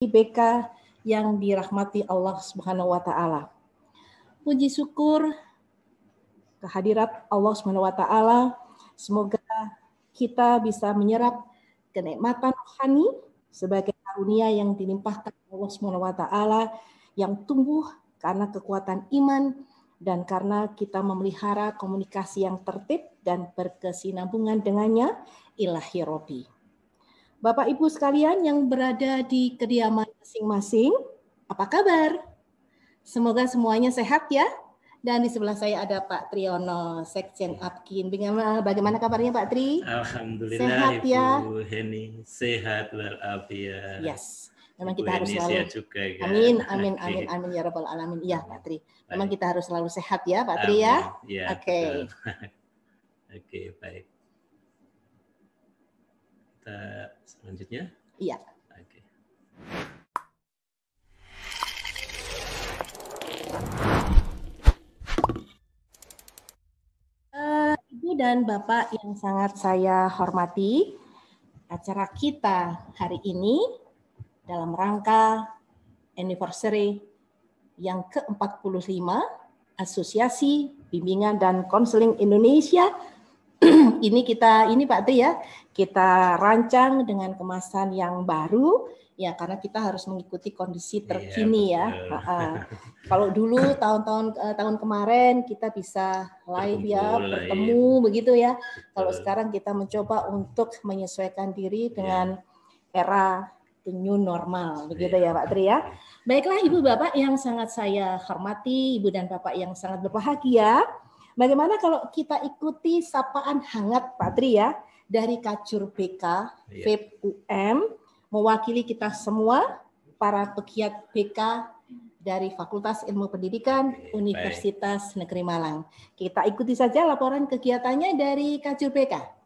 BK yang dirahmati Allah Subhanahu wa taala. Puji syukur kehadirat Allah Subhanahu wa taala. Semoga kita bisa menyerap kenikmatan rohani sebagai karunia yang dilimpahkan Allah Subhanahu wa taala yang tumbuh karena kekuatan iman dan karena kita memelihara komunikasi yang tertib dan berkesinambungan dengannya, ilahi Robbi. Bapak Ibu sekalian yang berada di kediaman masing-masing, apa kabar? Semoga semuanya sehat ya. Dan di sebelah saya ada Pak Triyono, Sekjen Apkin. Bagaimana kabarnya Pak Tri? Alhamdulillah sehat Ibu ya? Heni, sehat walafiat. Yes, memang Ibu kita harus Heni selalu. juga, kan? Amin ya rabbal alamin. Iya Pak Tri. Memang kita harus selalu sehat ya Pak Tri ya. Oke. Oke, baik. Kita selanjutnya. Iya. Oke. Ibu dan Bapak yang sangat saya hormati, acara kita hari ini dalam rangka anniversary yang ke-45 Asosiasi Bimbingan dan Konseling Indonesia. Ini Pak Tri ya, kita rancang dengan kemasan yang baru ya, karena kita harus mengikuti kondisi terkini ya. Kalau dulu tahun kemarin kita bisa live ya, bertemu begitu ya. Kalau sekarang kita mencoba untuk menyesuaikan diri dengan era the new normal begitu ya Pak Tri ya. Baiklah Ibu Bapak yang sangat saya hormati, Ibu dan Bapak yang sangat berbahagia. Bagaimana kalau kita ikuti sapaan hangat Pak Tri ya dari Kacur BK, FIP UM, mewakili kita semua para pegiat BK dari Fakultas Ilmu Pendidikan Universitas Negeri Malang. Kita ikuti saja laporan kegiatannya dari Kacur BK.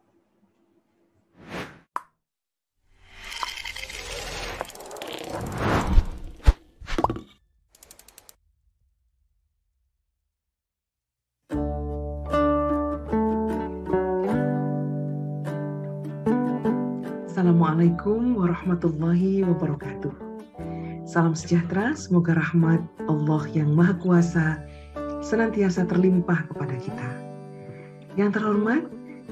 Assalamualaikum warahmatullahi wabarakatuh. Salam sejahtera, semoga rahmat Allah yang Maha Kuasa senantiasa terlimpah kepada kita. Yang terhormat,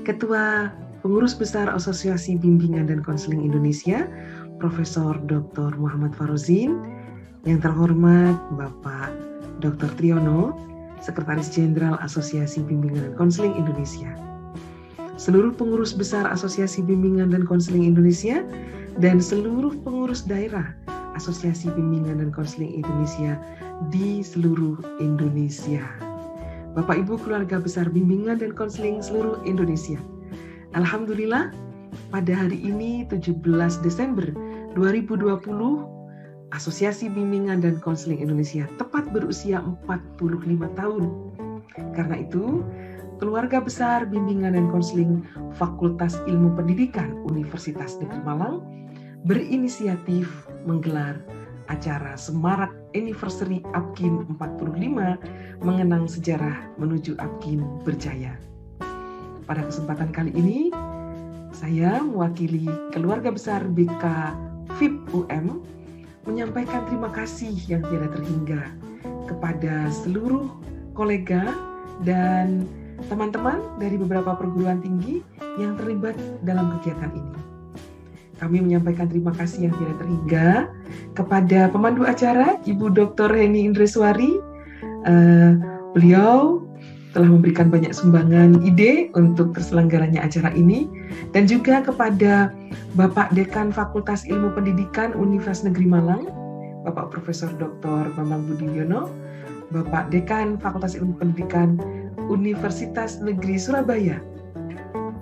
Ketua Pengurus Besar Asosiasi Bimbingan dan Konseling Indonesia, Profesor Dr. Muhammad Farozin. Yang terhormat, Bapak Dr. Triyono, Sekretaris Jenderal Asosiasi Bimbingan dan Konseling Indonesia. Seluruh pengurus besar Asosiasi Bimbingan dan Konseling Indonesia dan seluruh pengurus daerah Asosiasi Bimbingan dan Konseling Indonesia di seluruh Indonesia. Bapak Ibu keluarga besar Bimbingan dan Konseling seluruh Indonesia. Alhamdulillah pada hari ini 17 Desember 2020 Asosiasi Bimbingan dan Konseling Indonesia tepat berusia 45 tahun. Karena itu keluarga besar Bimbingan dan Konseling Fakultas Ilmu Pendidikan Universitas Negeri Malang berinisiatif menggelar acara Semarak Anniversary Apkin 45 mengenang sejarah menuju Apkin berjaya. Pada kesempatan kali ini, saya mewakili keluarga besar BK FIP UM menyampaikan terima kasih yang tiada terhingga kepada seluruh kolega dan teman-teman dari beberapa perguruan tinggi yang terlibat dalam kegiatan ini. Kami menyampaikan terima kasih yang tidak terhingga kepada pemandu acara Ibu Dr. Heni Indreswari. Beliau telah memberikan banyak sumbangan ide untuk terselenggaranya acara ini, dan juga kepada Bapak Dekan Fakultas Ilmu Pendidikan Universitas Negeri Malang, Bapak Profesor Dr. Bambang Budiono, Bapak Dekan Fakultas Ilmu Pendidikan Universitas Negeri Surabaya,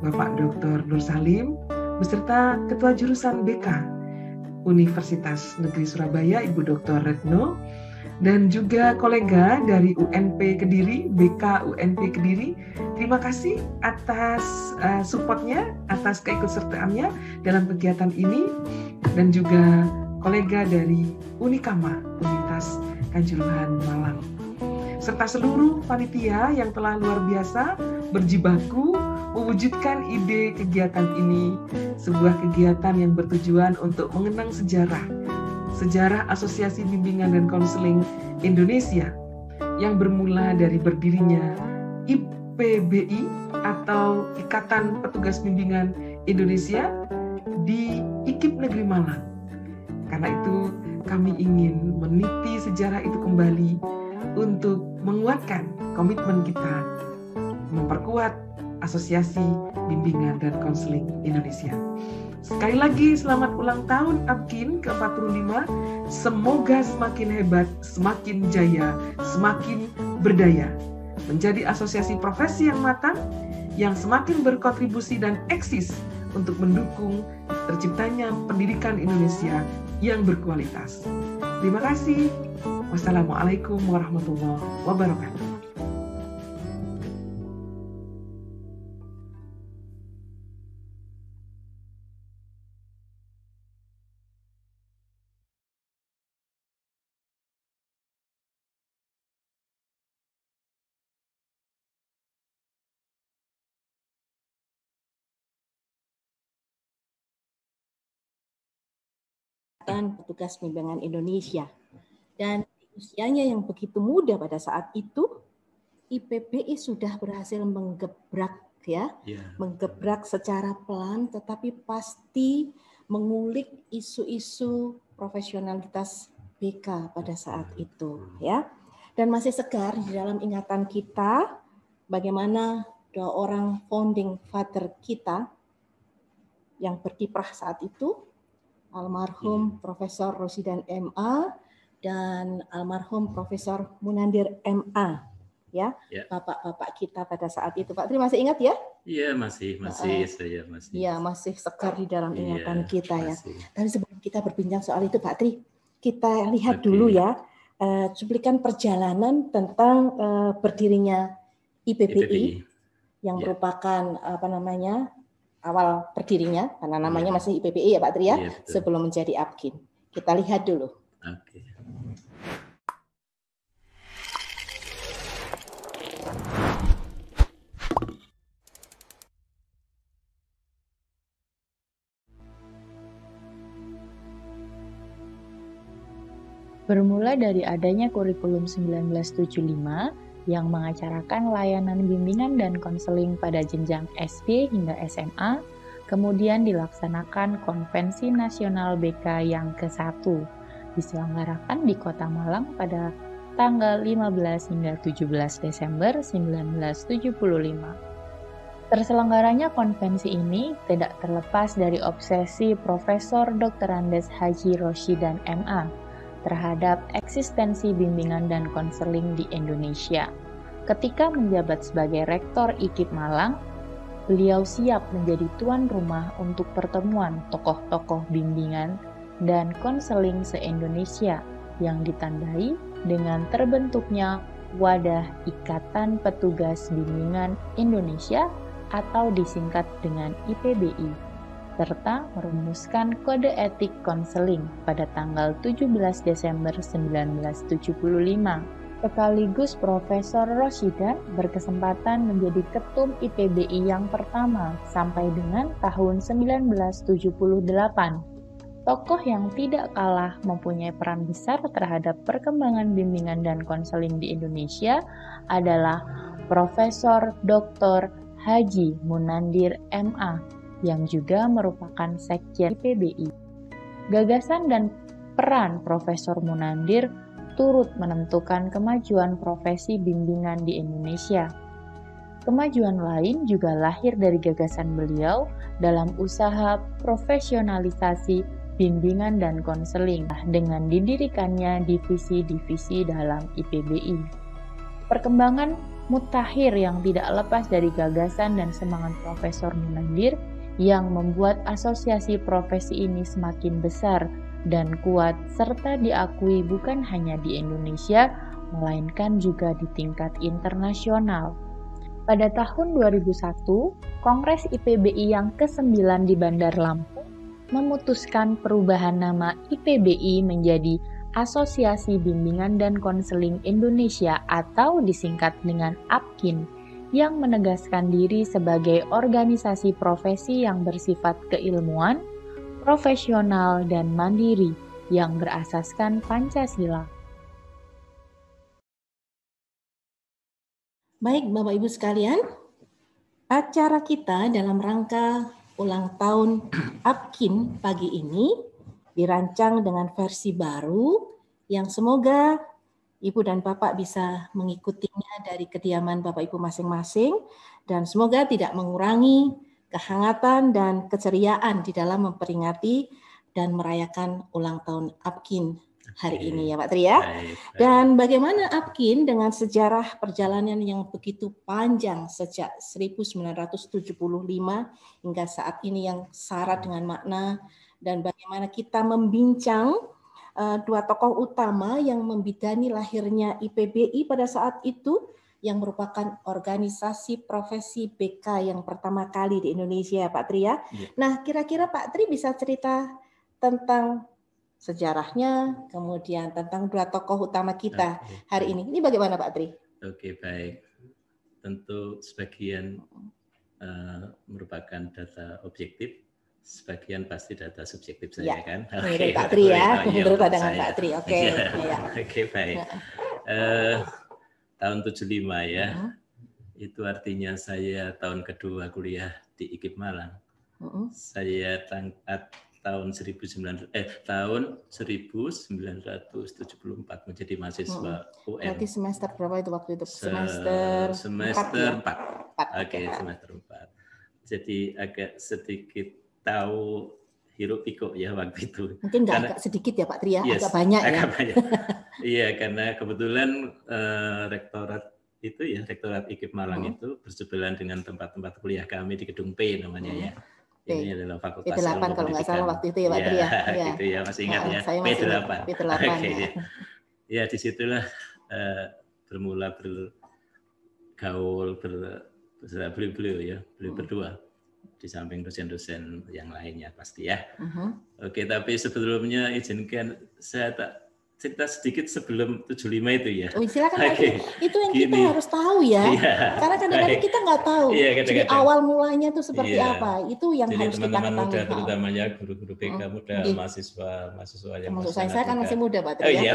Bapak Dr. Nur Salim, beserta Ketua Jurusan BK Universitas Negeri Surabaya, Ibu Dr. Retno, dan juga kolega dari UNP Kediri, BK UNP Kediri. Terima kasih atas supportnya, atas keikutsertaannya dalam kegiatan ini, dan juga kolega dari Unikama, Universitas Kanjuruhan Malang, serta seluruh panitia yang telah luar biasa berjibaku mewujudkan ide kegiatan ini, sebuah kegiatan yang bertujuan untuk mengenang sejarah sejarah Asosiasi Bimbingan dan Konseling Indonesia yang bermula dari berdirinya IPBI atau Ikatan Petugas Bimbingan Indonesia di IKIP Negeri Malang. Karena itu kami ingin meniti sejarah itu kembali untuk menguatkan komitmen kita memperkuat Asosiasi Bimbingan dan Konseling Indonesia. Sekali lagi selamat ulang tahun APKIN ke-45. Semoga semakin hebat, semakin jaya, semakin berdaya. Menjadi asosiasi profesi yang matang, yang semakin berkontribusi dan eksis untuk mendukung terciptanya pendidikan Indonesia yang berkualitas. Terima kasih. Wassalamualaikum warahmatullahi wabarakatuh. Petugas Bimbingan Indonesia. Dan usianya yang begitu muda pada saat itu, IPBI sudah berhasil menggebrak menggebrak secara pelan tetapi pasti mengulik isu-isu profesionalitas BK pada saat itu ya. Dan masih segar di dalam ingatan kita bagaimana dua orang founding father kita yang berkiprah saat itu, almarhum Profesor Rosidan MA dan almarhum Profesor Munandir MA, ya, bapak-bapak kita pada saat itu. Pak Tri masih ingat ya? Iya, masih saya masih. Iya, masih segar di dalam ingatan kita ya. Dan sebelum kita berbincang soal itu, Pak Tri, kita lihat dulu ya cuplikan perjalanan tentang berdirinya IPBI yang merupakan awal berdirinya, karena namanya masih IPBI ya Pak Tri ya, sebelum menjadi APKIN. Kita lihat dulu. Oke. Bermula dari adanya kurikulum 1975 yang mengacarakan layanan bimbingan dan konseling pada jenjang SD hingga SMA, kemudian dilaksanakan Konvensi Nasional BK yang ke-1, diselenggarakan di Kota Malang pada tanggal 15 hingga 17 Desember 1975. Terselenggaranya konvensi ini tidak terlepas dari obsesi Profesor Dr. Andes Haji Roshidan MA terhadap eksistensi bimbingan dan konseling di Indonesia. Ketika menjabat sebagai Rektor IKIP Malang, beliau siap menjadi tuan rumah untuk pertemuan tokoh-tokoh bimbingan dan konseling se-Indonesia yang ditandai dengan terbentuknya Wadah Ikatan Petugas Bimbingan Indonesia atau disingkat dengan IPBI, serta merumuskan kode etik konseling pada tanggal 17 Desember 1975. Sekaligus Profesor Roshidan berkesempatan menjadi ketum IPBI yang pertama sampai dengan tahun 1978. Tokoh yang tidak kalah mempunyai peran besar terhadap perkembangan bimbingan dan konseling di Indonesia adalah Profesor Dr. Haji Munandir MA yang juga merupakan sekjen IPBI. Gagasan dan peran Profesor Munandir turut menentukan kemajuan profesi bimbingan di Indonesia. Kemajuan lain juga lahir dari gagasan beliau dalam usaha profesionalisasi bimbingan dan konseling dengan didirikannya divisi-divisi dalam IPBI. Perkembangan mutakhir yang tidak lepas dari gagasan dan semangat Profesor Munandir yang membuat asosiasi profesi ini semakin besar dan kuat serta diakui bukan hanya di Indonesia, melainkan juga di tingkat internasional. Pada tahun 2001, Kongres IPBI yang ke-9 di Bandar Lampung memutuskan perubahan nama IPBI menjadi Asosiasi Bimbingan dan Konseling Indonesia atau disingkat dengan APKIN, yang menegaskan diri sebagai organisasi profesi yang bersifat keilmuan, profesional, dan mandiri, yang berasaskan Pancasila. Baik, Bapak Ibu sekalian, acara kita dalam rangka ulang tahun APKIN pagi ini dirancang dengan versi baru yang semoga Ibu dan Bapak bisa mengikutinya dari kediaman Bapak Ibu masing-masing dan semoga tidak mengurangi kehangatan dan keceriaan di dalam memperingati dan merayakan ulang tahun APKIN hari ini ya Pak Tri ya. Dan bagaimana APKIN dengan sejarah perjalanan yang begitu panjang sejak 1975 hingga saat ini yang syarat dengan makna, dan bagaimana kita membincang dua tokoh utama yang membidani lahirnya IPBI pada saat itu yang merupakan organisasi profesi BK yang pertama kali di Indonesia Pak Tri ya. Nah kira-kira Pak Tri bisa cerita tentang sejarahnya, kemudian tentang dua tokoh utama kita hari ini. Ini bagaimana Pak Tri? Oke, baik. Tentu sebagian merupakan data objektif, sebagian pasti data subjektif saya kan. Menurut Pak Tri ya, menurut pandangan Pak Tri. Oke. Oke, baik. Tahun 75 ya, itu artinya saya tahun kedua kuliah di IKIP Malang. Saya tahun 1974 menjadi mahasiswa UM. Berarti semester berapa itu waktu itu? Semester 4. Oke, semester 4. Jadi agak sedikit tahu hiruk pikuk ya waktu itu. Mungkin nggak agak sedikit ya Pak Tri ya, agak banyak ya. Banyak. Iya, karena kebetulan rektorat IKIP Malang itu bersebelahan dengan tempat-tempat kuliah kami di gedung P namanya ya. Ini adalah Fakultas P8 kalau nggak salah waktu itu ya Pak Tri ya. Gitu ya, masih ingat ya. Saya masih P8. P8 ya. Ya, disitulah bermula bergaul beliau berdua di samping dosen-dosen yang lainnya pasti ya. Oke, tapi sebelumnya izinkan saya cerita sedikit sebelum 75 itu ya. Silakan Pak. Itu yang kita harus tahu ya. Karena kadang-kadang kita nggak tahu. Jadi awal mulanya itu seperti apa. Itu yang jadi harus kita teman-teman ketahui. muda, terutamanya guru-guru BK muda, mahasiswa yang maksud saya kan masih muda Pak Tri ya.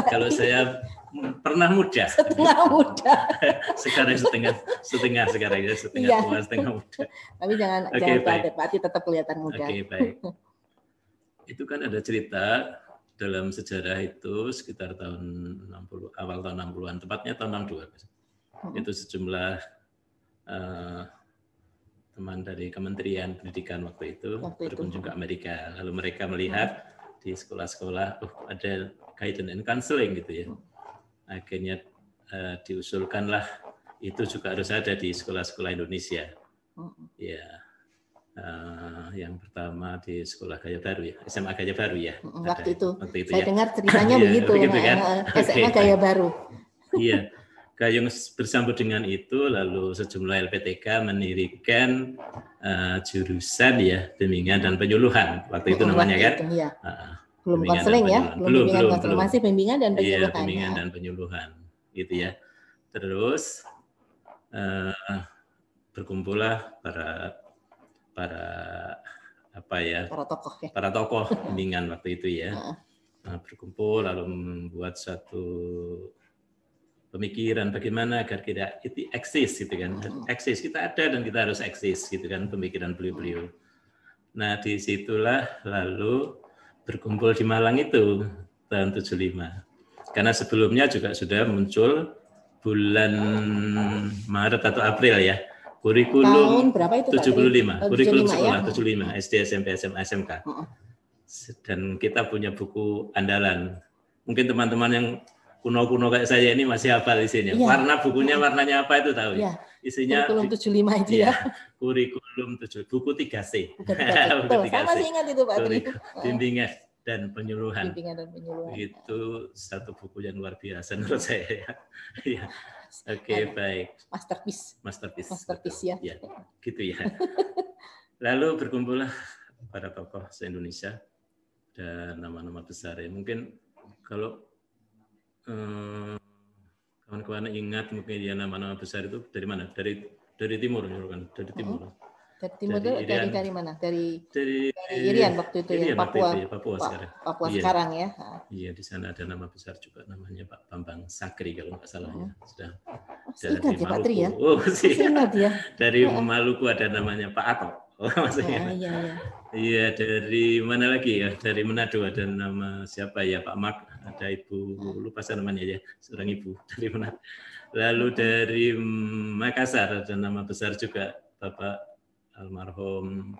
Kalau saya pernah muda. Setengah muda. Sekarang setengah tua, setengah muda. Tapi jangan kaget, Pak Tri tetap kelihatan muda. Oke, baik. Itu kan ada cerita dalam sejarah itu sekitar tahun 60, awal tahun 60-an, tepatnya tahun 62. Itu sejumlah teman dari Kementerian Pendidikan waktu itu berkunjung ke Amerika. Lalu mereka melihat di sekolah-sekolah ada guidance and counseling gitu ya. Akhirnya diusulkanlah itu juga harus ada di sekolah-sekolah Indonesia. Ya. Yang pertama di Sekolah Gaya Baru ya, SMA Gaya Baru ya. Waktu itu saya dengar ceritanya begitu kan. SMA Gaya Baru. Iya. Gayung bersambut dengan itu, lalu sejumlah LPTK mendirikan jurusan ya, bimbingan dan penyuluhan. Waktu itu namanya kan. Iya. Belum konseling ya, belum masih bimbingan dan penyuluhan. Iya, bimbingan dan penyuluhan, gitu ya. Terus berkumpullah para tokoh bimbingan waktu itu ya. Berkumpul lalu membuat suatu pemikiran bagaimana agar kita itu eksis gitu kan. Eksis kita ada dan kita harus eksis gitu kan, pemikiran beliau-beliau. Nah, disitulah lalu berkumpul di Malang itu tahun 75. Karena sebelumnya juga sudah muncul bulan Maret atau April ya. Kurikulum tahun berapa itu, 75, kurikulum sekolah ya? 75, SD, SMP, SMA, SMK. Dan kita punya buku andalan. Mungkin teman-teman yang kuno-kuno kayak saya ini masih hafal isinya. Ya. Warna bukunya warnanya apa itu tahu ya? Isinya kurikulum 75 itu ya. Kurikulum 7, buku 3C. Betul, saya masih ingat itu Pak Tri. Bimbingan dan penyuluhan. Bimbingan dan penyuluhan. Itu satu buku yang luar biasa menurut saya. Ya. Oke, baik. Masterpiece ya. Ya, gitu ya. Lalu berkumpullah para tokoh se-Indonesia dan nama-nama besar ya. Mungkin kalau kawan-kawan ingat mungkin ya nama-nama besar itu dari mana? Dari timur kan? Dari timur. Dari timur dari mana? Dari Irian waktu itu ya, Papua. Papua sekarang. Papua sekarang ya. Iya, di sana ada nama besar juga namanya Pak Bambang Sakri kalau nggak salah ya. Sudah dari Maluku. Ya, Pak Tri ya? Oh, sih. Ingat ya. Dari Maluku ada namanya Pak Ato. Oh, maksudnya. Iya, dari mana lagi ya? Dari Manado ada nama siapa ya? Pak Mark, ada Ibu, lupa saya namanya ya, seorang ibu dari Manado. Lalu dari Makassar ada nama besar juga Bapak almarhum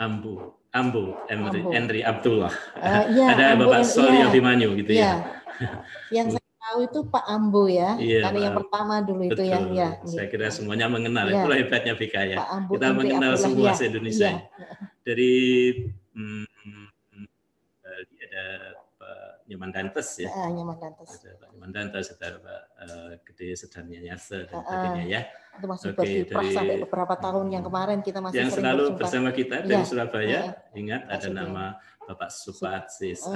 Ambu Henry Abdullah. Ada Bapak Soli Abimanyu gitu ya. Yang saya tahu itu Pak Ambu ya, karena yang pertama dulu itu ya. Saya kira semuanya mengenal, itulah hebatnya BK ya. Ambu, kita mengenal semua se-Indonesia. Dari ada Pak Nyoman Dantes ya. Nyoman Dantes. Ada Pak Nyoman Dantes, ada Pak Gede Sedarnya Nyarse dan sebagainya ya. Itu masih berkiprah sampai beberapa tahun yang kemarin kita masih yang sering selalu berjumpa. Bersama kita dari Surabaya. Ingat ada nama Bapak Supatsis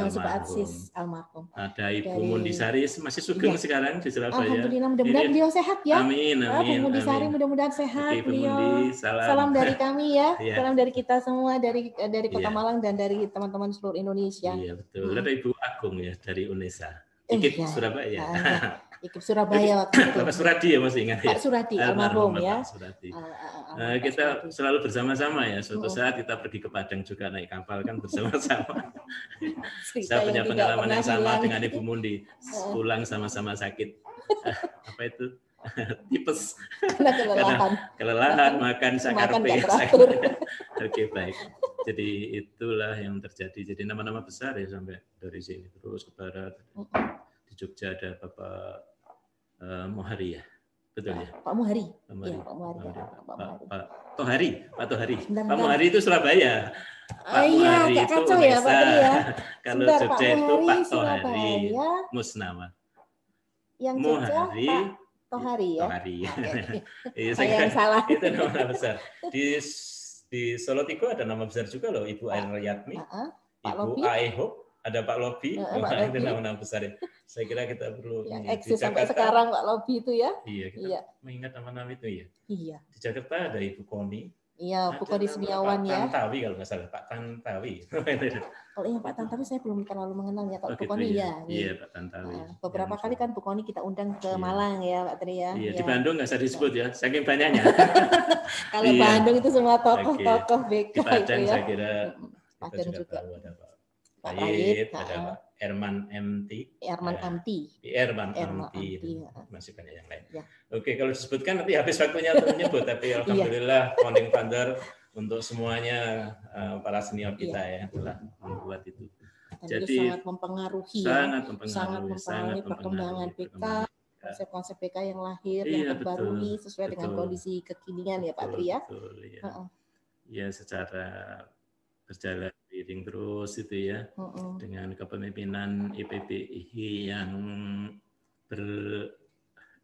almarhum. Ada Ibu Mundisari masih sugeng sekarang di Surabaya. Alhamdulillah, mudah-mudahan beliau sehat ya. Amin. Ibu Mundisari mudah-mudahan sehat beliau. Salam dari kami ya. Salam dari kita semua dari Kota Malang dan dari teman-teman seluruh Indonesia. Iya betul. Ada Ibu Agung ya dari UNESA. IKIP Surabaya. IKIP Surabaya waktu itu. Bapak Suradi ya masih ingat ya. Pak Suradi almarhum ya. Kita selalu bersama-sama ya. Suatu saat kita pergi ke Padang juga naik kapal kan bersama-sama. Saya punya pengalaman yang sama dengan Ibu Mundi. Pulang sama-sama sakit. Apa itu? Tipes. Kelelahan makan sakarpe. Oke, baik. Jadi itulah yang terjadi. Jadi nama-nama besar ya sampai dari sini terus ke barat. Di Jogja ada Bapak Mohari ya, betul ya? Pak Mohari. Iya, Pak Mohari. Pak Tohari. Pak Mohari itu Surabaya. Pak iya, Mohari itu kacau ya, Pak Tri ya. Kalau Jogja itu Pak Tohari Musnawa. Yang Jogja Pak Tohari ya. Tohari. Saya yang salah. Itu nama besar. Di Solo Tigo ada nama besar juga loh, Ibu Air Yatmi, Ibu Aehop, ada Pak Lobi, itu nama-nama besar ya. Saya kira kita perlu yang eksis sampai sekarang Pak Lobi itu ya. Iya, kita mengingat nama-nama itu ya. Iya. Di Jakarta ada Ibu Koni. Iya, Bu Koni Semiawan ya. Pak Tantawi kalau nggak salah, Pak Tantawi. Kalau yang Pak Tantawi saya belum terlalu mengenalnya. Kalau Bu Koni ya. Iya, Pak Tantawi. Beberapa kali kan Bu Koni kita undang ke Malang ya, Pak Tri ya. Iya, di Bandung nggak usah disebut ya, saking banyaknya. Kalau Bandung itu semua tokoh-tokoh BK itu ya. Di Padang saya kira kita juga tahu ada Pak Payit, ada Pak Erman MT. Erman MT. Masih banyak yang lain. Ya. Oke, kalau disebutkan nanti habis waktunya untuk menyebut, tapi alhamdulillah founding father untuk semuanya para senior kita ya telah membuat itu. Jadi sangat mempengaruhi perkembangan PK, konsep-konsep PK yang lahir, yang terbarui sesuai dengan kondisi kekinian ya Pak Tri ya. Ya, secara berjalan seiring terus itu ya, dengan kepemimpinan IPPI yang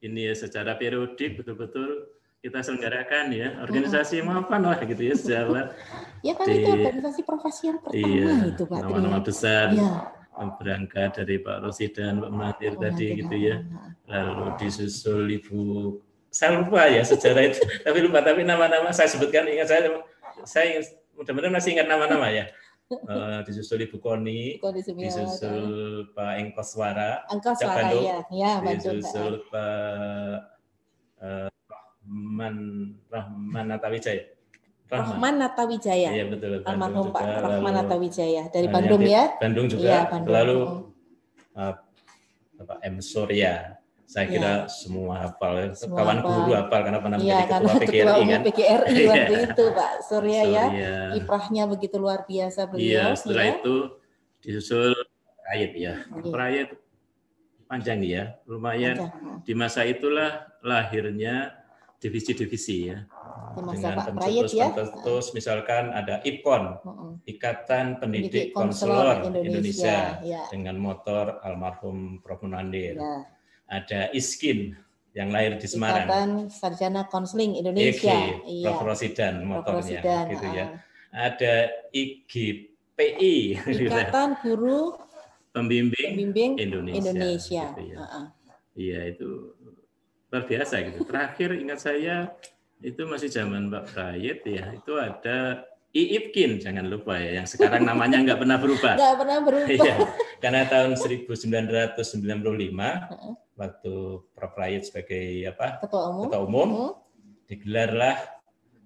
ini ya secara periodik betul-betul kita selenggarakan ya, organisasi mapan lah gitu ya sejalan. Ya kan itu organisasi profesi yang pertama itu Pak Tri. Nama-nama besar berangkat dari Pak Rosidan, Pak Mahathir tadi gitu ya. Lalu disusul Ibu, saya lupa ya sejarah itu, tapi nama-nama saya sebutkan, ingat saya mudah-mudahan masih ingat nama-nama ya. Disusul Ibu Koni, disusul Pak Engkoswara, Bandung, disusul Pak Rahman Natawijaya. Rahman Natawijaya. Iya betul. Almarhum Pak Rahman Natawijaya dari Bandung ya. Bandung juga. Iya, Bandung. Lalu Bapak M Surya. Saya kira semua hafal, kawan guru hafal karena pernah menjadi ketua PGRI kan. PGRI waktu itu Pak Surya ya. Kiprahnya begitu luar biasa beliau. Iya, setelah itu disusul Rayet ya. Rayet panjang ya, lumayan. Di masa itulah lahirnya divisi-divisi ya. Dengan pencetus misalkan ada IPKON, Ikatan Pendidik Konselor Indonesia dengan motor almarhum Prof. Munandir. Ada ISKIN yang lahir di Semarang. Ikatan Sarjana Konseling Indonesia. Prof. Rosidan motornya gitu ya. Ada IGPI, Ikatan Guru Pembimbing Indonesia. Gitu ya. Iya, itu luar biasa gitu. Terakhir ingat saya itu masih zaman Pak Prayit ya, itu ada Iipkin, jangan lupa ya, yang sekarang namanya nggak pernah berubah. Nggak pernah berubah. Iya, karena tahun 1995 waktu Prof. Prayit sebagai Ketua umum digelarlah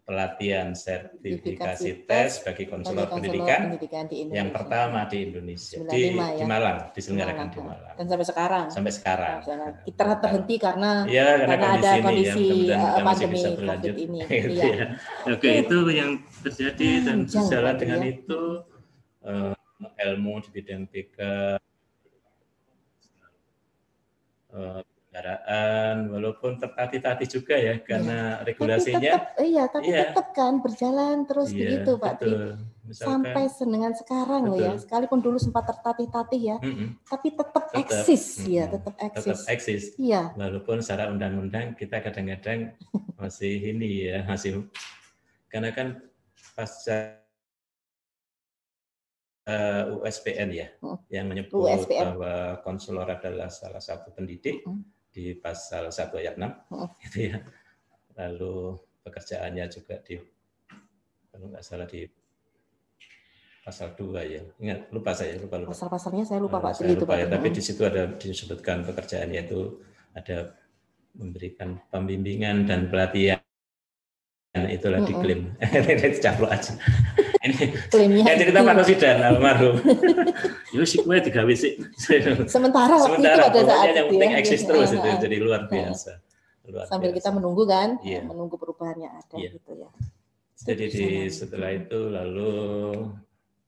pelatihan sertifikasi tes bagi konselor pendidikan yang pertama di Indonesia, di Malang, diselenggarakan di Malang. Dan sampai sekarang. Kita terhenti karena ada kondisi pandemi COVID ini. Iya. Oke, itu yang terjadi dan sejalan dengan itu ilmu di bidang PK, kendaraan, walaupun tertatih-tatih juga ya karena regulasinya. Tapi tetap kan berjalan terus begitu Pak Tri. Sampai dengan sekarang loh ya, sekalipun dulu sempat tertatih-tatih ya, tapi tetap eksis ya, tetap eksis. Iya. Walaupun secara undang-undang kita kadang-kadang masih ini ya, masih karena kan pasca USPN ya, yang menyebut bahwa konselor adalah salah satu pendidik di pasal 1 ayat 6 gitu ya. Lalu pekerjaannya juga kalau nggak salah di pasal 2 ya. Ingat, lupa. Pasal-pasalnya saya lupa Pak. Tapi di situ ada disebutkan pekerjaannya itu ada memberikan pembimbingan dan pelatihan. Itulah diklaim. Caplok aja. Ini klaimnya cerita Pak Rosidan almarhum. Yo sik kowe digawe sik. Sementara waktu itu pada saat yang penting eksis terus itu jadi luar biasa. Sambil kita menunggu kan, menunggu perubahannya ada gitu ya. Jadi setelah itu lalu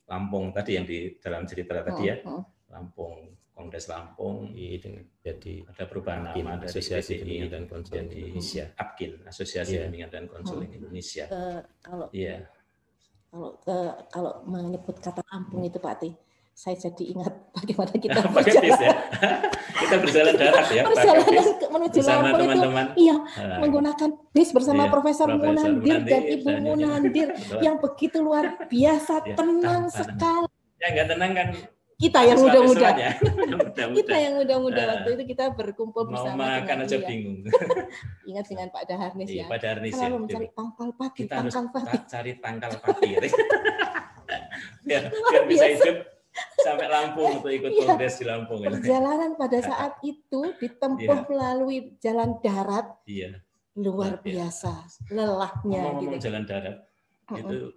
Lampung tadi yang di dalam cerita tadi ya. Lampung, Kongres Lampung jadi ada perubahan nama dari Asosiasi Bimbingan dan Konseling Indonesia, APKIN, Asosiasi Bimbingan dan Konseling Indonesia. Kalau menyebut kata Lampung itu Pak Tri, saya jadi ingat bagaimana kita kita berjalan darat ya, perjalanan menuju Lampung teman-teman. Itu menggunakan bis bersama Profesor Munandir dan Ibu Munandir yang begitu luar biasa, tenang sekali. Ya nggak tenang kan kita yang muda-muda. Kita yang muda-muda waktu itu kita berkumpul bersama. Mau makan aja bingung. Ingat dengan Pak Daharnis ya. Pak Daharnis selalu mencari tangkal pati. Kita harus cari tangkal pati. biar bisa hidup sampai Lampung untuk ikut kongres di Lampung. Perjalanan pada saat itu ditempuh melalui jalan darat. Luar biasa. Lelahnya. Ngomong jalan darat itu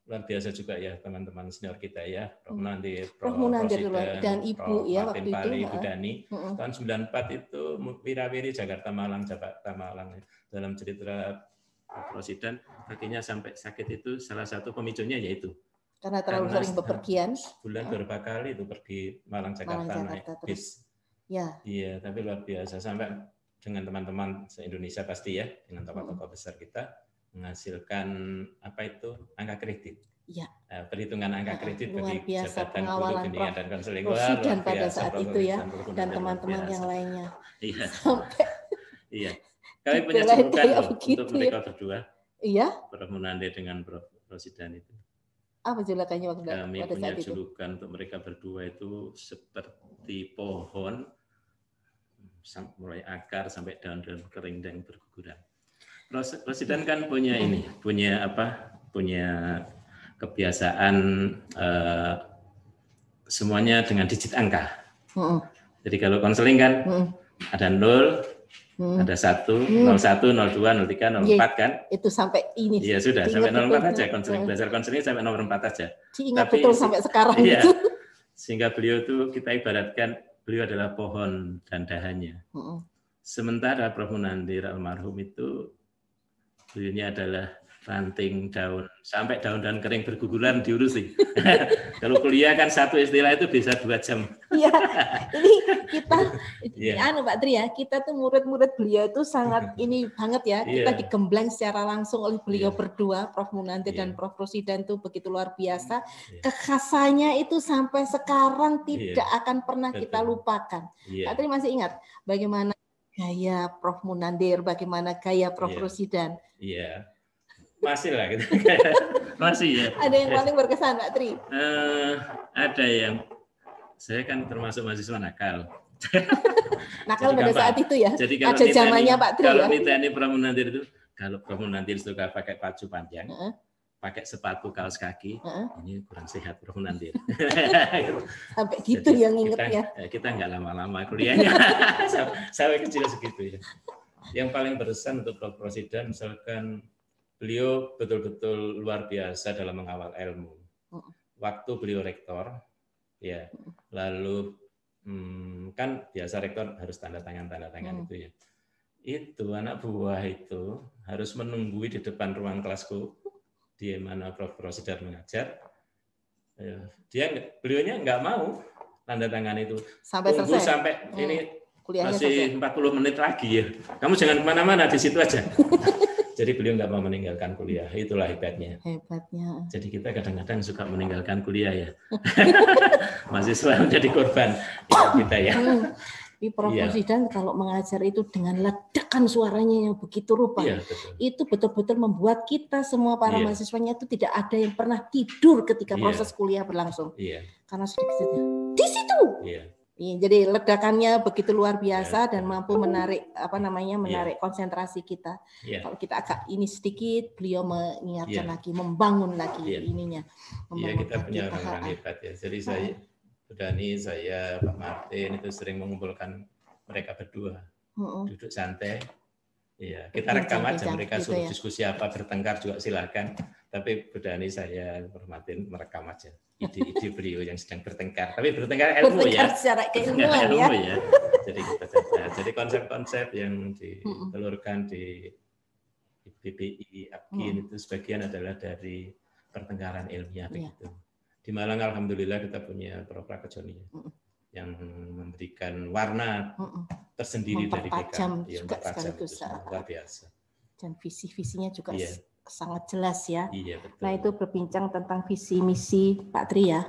luar biasa juga ya teman-teman senior kita ya, Prof. Munandir dan Ibu ya waktu itu. Ibu Dani. Tahun 94 itu Wirawiri Jakarta Malang dalam cerita Rosidan kakinya sampai sakit itu salah satu pemicunya yaitu karena terlalu sering bepergian. Bulan beberapa kali itu pergi Malang Jakarta naik bis. Iya, tapi luar biasa sampai dengan teman-teman se-Indonesia pasti ya, dengan tokoh-tokoh besar kita menghasilkan angka kredit. Perhitungan angka kredit bagi jabatan guru bimbingan dan konseling dan pada saat itu ya, dan teman-teman yang lainnya. Iya. Kami punya julukan untuk mereka berdua. Prof. Munandir dengan Prof. Rosidan itu. Apa julukannya waktu pada saat itu? Kami punya julukan untuk mereka berdua itu seperti pohon mulai akar sampai daun-daun kering dan berguguran. Rosidan kan punya kebiasaan semuanya dengan digit angka. Jadi kalau konseling kan ada 0, ada 1, 01, 02, 03, 04 kan? Itu sampai ini. Iya sudah, sampai 04 aja konseling. Belajar konseling sampai nomor 4 aja. Diingat betul sampai sekarang itu. Sehingga beliau itu kita ibaratkan beliau adalah pohon dan dahannya. Sementara Prof. Munandir almarhum itu beliaunya adalah ranting daun sampai daun-daun kering berguguran diurusi. Kalau kuliah kan satu istilah itu bisa 2 jam. Iya, ini kita, Pak Tri ya, kita tuh murid-murid beliau itu sangat ini banget ya. Kita digembleng secara langsung oleh beliau berdua, Prof. Munandir dan Prof. Rosidan tuh begitu luar biasa. Kekhasannya itu sampai sekarang tidak akan pernah kita lupakan. Pak Tri masih ingat bagaimana gaya Prof. Munandir, bagaimana gaya Prof. Rosidan? Iya, masih lah gitu. Masih ya. Ada yang paling berkesan, Pak Tri? Ada yang, saya kan termasuk mahasiswa nakal. Nakal pada saat itu ya? Jadi kalau ada zamannya Pak Tri kalau ya? niteni Prof. Munandir itu kalau Prof Munantir suka pakai baju panjang, pakai sepatu kaos kaki, ini kurang sehat Prof Munantir. Sampai gitu yang inget kita nggak lama-lama kuliahnya, sampai kecil segitu ya. Yang paling berkesan untuk Prof Rosidan, misalkan beliau betul-betul luar biasa dalam mengawal ilmu. Waktu beliau rektor, ya, lalu kan biasa rektor harus tanda tangan itu ya. Itu anak buah itu harus menunggui di depan ruang kelasku di mana Prof Rosidan mengajar. Beliaunya nggak mau tanda tangan itu. Tunggu sampai ini masih 40 menit lagi ya. Kamu jangan kemana-mana, di situ aja. Jadi beliau nggak mau meninggalkan kuliah. Itulah hebatnya. Jadi kita kadang-kadang suka meninggalkan kuliah ya. Mahasiswa menjadi korban kita ya. Prof Rosidan kalau mengajar itu dengan ledakan suaranya yang begitu rupa, itu betul-betul membuat kita semua para mahasiswanya itu tidak ada yang pernah tidur ketika proses kuliah berlangsung. Karena sedikit di situ. Jadi ledakannya begitu luar biasa dan mampu menarik menarik konsentrasi kita. Kalau kita agak ini sedikit, beliau mengingatkan lagi, membangun lagi ininya. Iya, kita punya orang-orang hebat ya. Jadi saya Pak Martin itu sering mengumpulkan mereka berdua, duduk santai. Iya, kita rekam aja, mereka suruh diskusi apa, bertengkar juga silakan. Tapi Bu Dhani, saya Pak Martin merekam aja ide-ide beliau yang sedang bertengkar. Tapi bertengkar ilmu ya. Secara keilmuan ya. Jadi kita coba. Jadi konsep-konsep yang ditelurkan di BPI, APKIN itu sebagian adalah dari pertengkaran ilmiah begitu. Di Malang alhamdulillah kita punya Prof Prakejoni yang memberikan warna tersendiri dari BK. Juga sekaligus luar biasa. Dan visi-visinya juga sangat jelas ya. Betul. Nah itu berbincang tentang visi misi Pak Tri ya.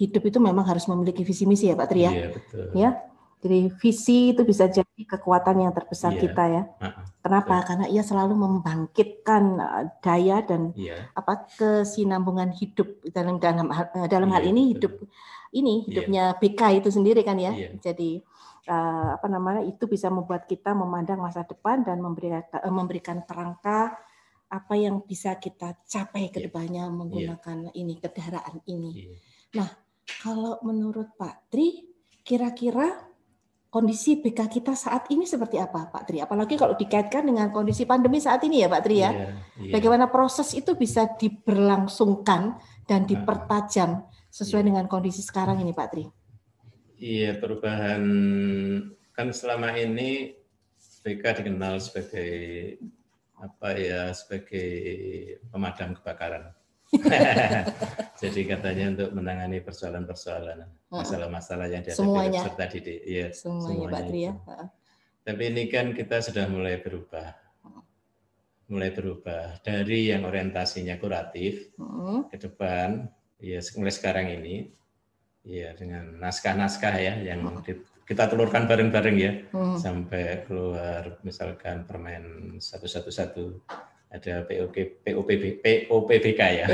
Hidup itu memang harus memiliki visi misi ya Pak Tri ya. Betul. Ya. Jadi visi itu bisa jadi kekuatan yang terbesar kita ya. Kenapa? Karena ia selalu membangkitkan daya dan kesinambungan hidup dalam hal ini hidupnya BK itu sendiri kan ya. Jadi itu bisa membuat kita memandang masa depan dan memberikan kerangka apa yang bisa kita capai ke depannya menggunakan kendaraan ini. Nah, kalau menurut Pak Tri, kira-kira kondisi BK kita saat ini seperti apa, Pak Tri? Apalagi kalau dikaitkan dengan kondisi pandemi saat ini ya, Pak Tri ya. Bagaimana proses itu bisa diberlangsungkan dan dipertajam sesuai dengan kondisi sekarang ini, Pak Tri? Iya, perubahan kan selama ini BK dikenal sebagai sebagai pemadam kebakaran. Jadi katanya untuk menangani persoalan-persoalan, masalah-masalah yang dihadapi peserta didik. Semuanya Pak Tri ya. Tapi ini kan kita sudah mulai berubah dari yang orientasinya kuratif ke depan, mulai sekarang ini, dengan naskah-naskah yang kita telurkan bareng-bareng ya, sampai keluar misalkan permen 111. Ada POPBK ya,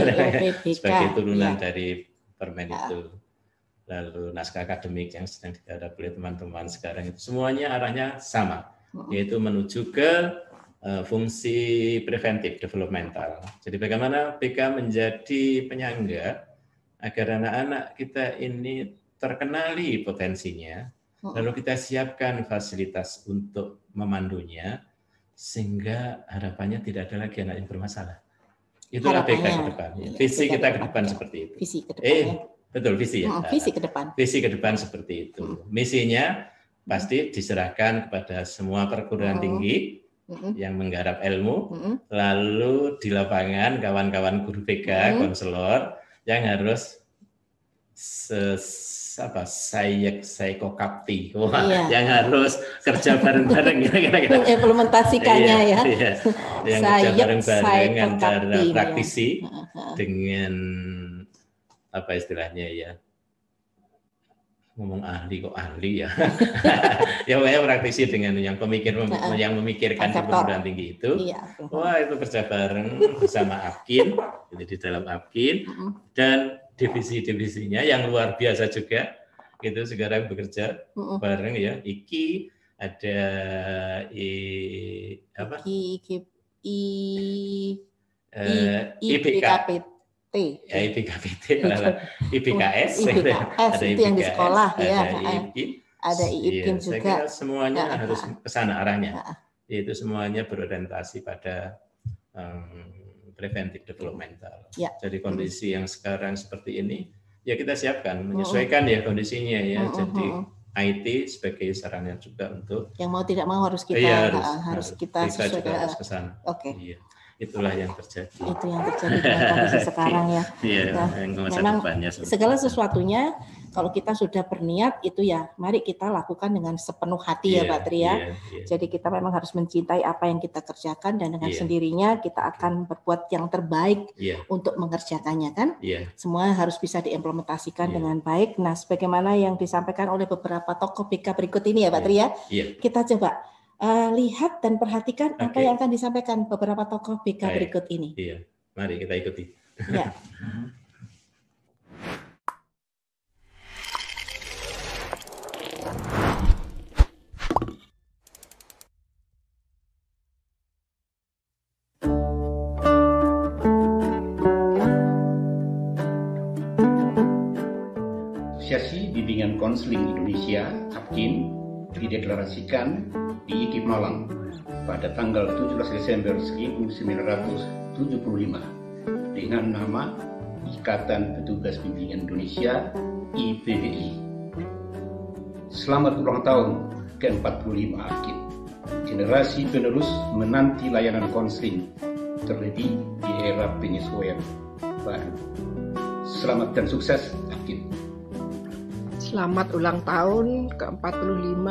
sebagai turunan dari permen itu. Lalu naskah akademik yang sedang digarap oleh teman-teman sekarang itu semuanya arahnya sama, yaitu menuju ke fungsi preventif developmental. Jadi bagaimana BK menjadi penyangga agar anak-anak kita ini terkenali potensinya, lalu kita siapkan fasilitas untuk memandunya, sehingga harapannya tidak ada lagi anak yang bermasalah. Itulah BK ke depan. Visi kita ke depan seperti itu. Visi ke depan. Betul, visi ya. Visi ke depan. Visi ke depan seperti itu. Misinya pasti diserahkan kepada semua perguruan tinggi yang menggarap ilmu, lalu di lapangan kawan-kawan guru BK, konselor yang harus Saikokapti, yang harus kerja bareng-bareng kira-kira. Mengimplementasikannya yang kerja bareng-bareng antara praktisi dengan apa istilahnya ya, ngomong ahli kok ahli ya. Ya pokoknya praktisi dengan yang yang memikirkan di perguruan tinggi itu. Wah, itu kerja bareng bersama APKIN, jadi di dalam APKIN dan divisi-divisinya yang luar biasa juga, itu sekarang bekerja bareng ya, IKI, ada IBKPT, ya IBKPT, IBKS, ada itu yang di sekolah, ya. Ada IIPKIN juga. Saya kira semuanya harus ke sana arahnya. Itu semuanya berorientasi pada preventive developmental. Ya. Jadi kondisi yang sekarang seperti ini, ya kita siapkan, menyesuaikan ya kondisinya ya. Jadi IT sebagai sarana juga untuk yang mau tidak mau harus kita harus kita sesuaikan ke sana. Oke. Iya. Itulah yang terjadi. Itu yang terjadi dengan kondisi sekarang ya. Iya, nah, memang segala sesuatunya kalau kita sudah berniat itu ya, mari kita lakukan dengan sepenuh hati ya Pak Tri ya. Jadi kita memang harus mencintai apa yang kita kerjakan dan dengan sendirinya kita akan berbuat yang terbaik untuk mengerjakannya kan. Semua harus bisa diimplementasikan dengan baik. Nah, sebagaimana yang disampaikan oleh beberapa tokoh BK berikut ini ya Pak Tri ya. Kita coba lihat dan perhatikan apa yang akan disampaikan beberapa tokoh BK berikut ini. Iya, mari kita ikuti. Ya. Asosiasi Bimbingan Konseling Indonesia (ABKIN) dideklarasikan di IKIP Malang pada tanggal 17 Desember 1975 dengan nama Ikatan Petugas Bimbingan Indonesia (IPBI). Selamat ulang tahun ke-45 ABKIN. Generasi penerus menanti layanan konseling, terlebih di era penyesuaian baru. Selamat dan sukses ABKIN. Selamat ulang tahun ke-45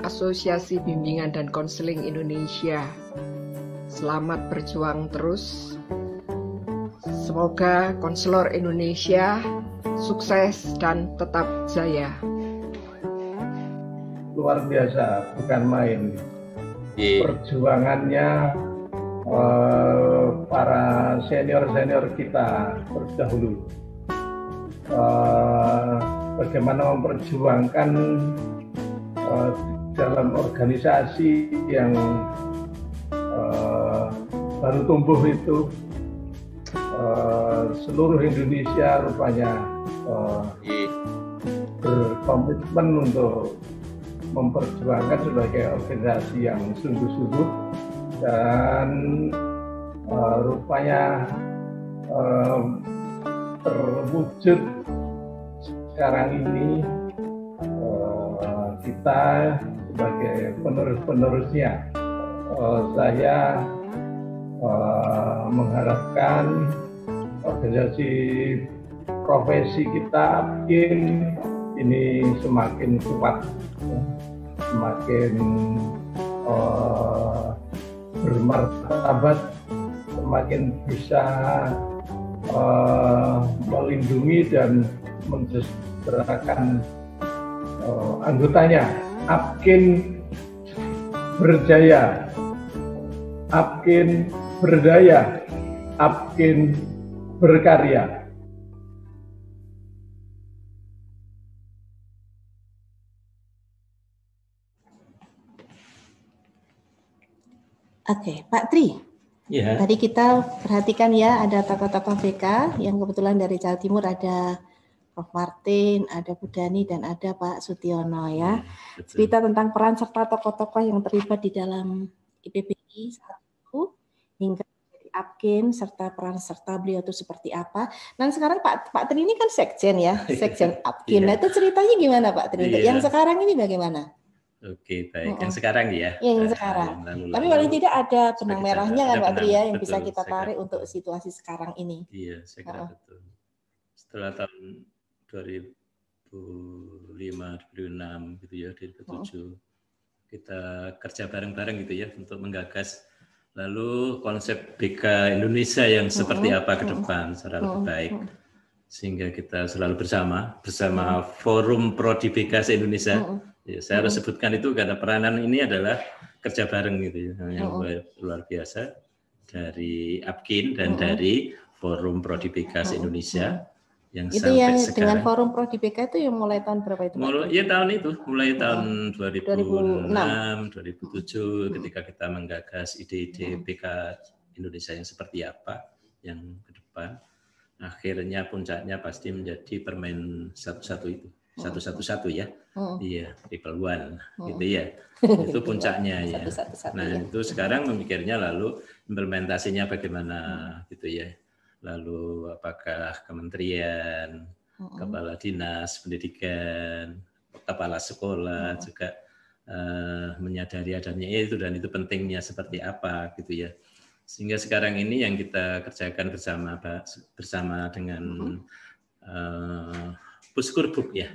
Asosiasi Bimbingan dan Konseling Indonesia. Selamat berjuang terus. Semoga konselor Indonesia sukses dan tetap jaya. Luar biasa, bukan main. Perjuangannya para senior-senior kita terdahulu. Bagaimana memperjuangkan dalam organisasi yang baru tumbuh itu seluruh Indonesia rupanya berkomitmen untuk memperjuangkan sebagai organisasi yang sungguh-sungguh dan rupanya terwujud sekarang ini. Kita sebagai penerus-penerusnya, saya mengharapkan organisasi profesi kita ini semakin kuat, semakin bermartabat, semakin bisa melindungi dan mensejahterakan anggotanya. ABKIN berjaya, ABKIN berdaya, ABKIN berkarya. Oke, Pak Tri. Ya. Tadi kita perhatikan ya, ada tokoh-tokoh BK yang kebetulan dari Jawa Timur, ada Prof. Martin, ada Bu Dani, dan ada Pak Sutiono ya. Cerita tentang peran serta tokoh-tokoh yang terlibat di dalam IPBI saat itu hingga menjadi ABKIN serta peran serta beliau itu seperti apa. Dan sekarang Pak Tri ini kan sekjen ya, sekjen ABKIN. Nah itu ceritanya gimana Pak Tri? Yang sekarang ini bagaimana? Oke, baik. Yang sekarang ya. Yang sekarang. Tapi paling tidak ada benang merahnya kan Pak Tri ya, yang bisa kita tarik untuk situasi sekarang ini. Iya, saya kira betul. Setelah tahun 2005, 2006 gitu ya, 2007 kita kerja bareng-bareng gitu ya untuk menggagas lalu konsep BK Indonesia yang seperti apa ke depan secara lebih baik, sehingga kita selalu bersama Forum Prodi BK se-Indonesia. Ya, saya harus sebutkan itu karena peranan ini adalah kerja bareng gitu ya, yang luar biasa dari ABKIN dan dari Forum Prodi BK se-Indonesia yang itu sampai yang sekarang. Dengan forum Prodi BK itu yang mulai tahun berapa itu? Ya tahun itu, mulai tahun 2006, 2007 ketika kita menggagas ide-ide BK Indonesia yang seperti apa yang ke depan. Akhirnya puncaknya pasti menjadi Permen 11 itu. 111 ya. Iya, Triple One gitu ya. Itu puncaknya ya. Nah, itu sekarang memikirnya lalu implementasinya bagaimana gitu ya. Lalu apakah kementerian, kepala dinas pendidikan, kepala sekolah juga menyadari adanya itu dan itu pentingnya seperti apa gitu ya. Sehingga sekarang ini yang kita kerjakan bersama dengan Puskurbuk ya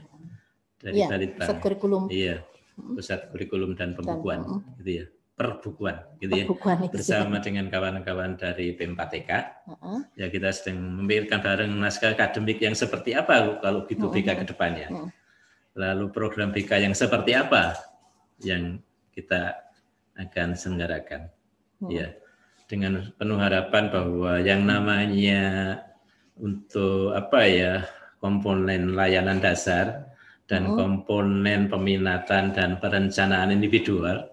dari Balitbank. Pusat kurikulum. Iya, Pusat Kurikulum dan Pembukuan gitu ya. Perbukuan gitu ya. Bersama dengan kawan-kawan dari P4TK. Ya kita sedang memikirkan bareng naskah akademik yang seperti apa kalau gitu BK ke depannya. Lalu program BK yang seperti apa yang kita akan selenggarakan. Ya. Dengan penuh harapan bahwa yang namanya untuk komponen layanan dasar dan komponen peminatan dan perencanaan individual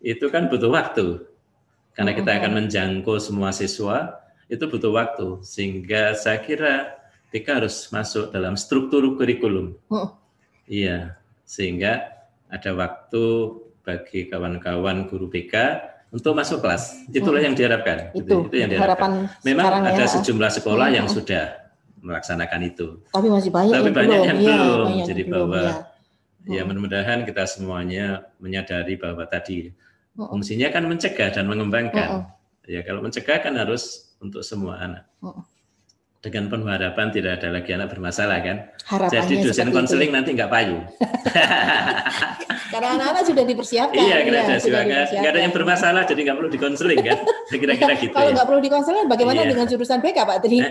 itu kan butuh waktu karena kita akan menjangkau semua siswa, itu butuh waktu sehingga saya kira BK harus masuk dalam struktur kurikulum. Iya, sehingga ada waktu bagi kawan-kawan guru BK untuk masuk kelas. Itulah yang diharapkan. Itu yang diharapkan. Memang ada sejumlah sekolah yang sudah melaksanakan itu. Tapi masih banyak yang belum. Jadi bahwa ya mudah-mudahan kita semuanya menyadari bahwa tadi fungsinya kan mencegah dan mengembangkan. Ya kalau mencegah kan harus untuk semua anak. Dengan penuh harapan tidak ada lagi anak bermasalah kan. Harapannya jadi dosen konseling nanti nggak payu. Karena anak-anak sudah dipersiapkan. Iya, nggak ada yang bermasalah jadi nggak perlu dikonseling kan. Kira-kira gitu. Kalau nggak perlu dikonseling, bagaimana dengan jurusan BK Pak Tri?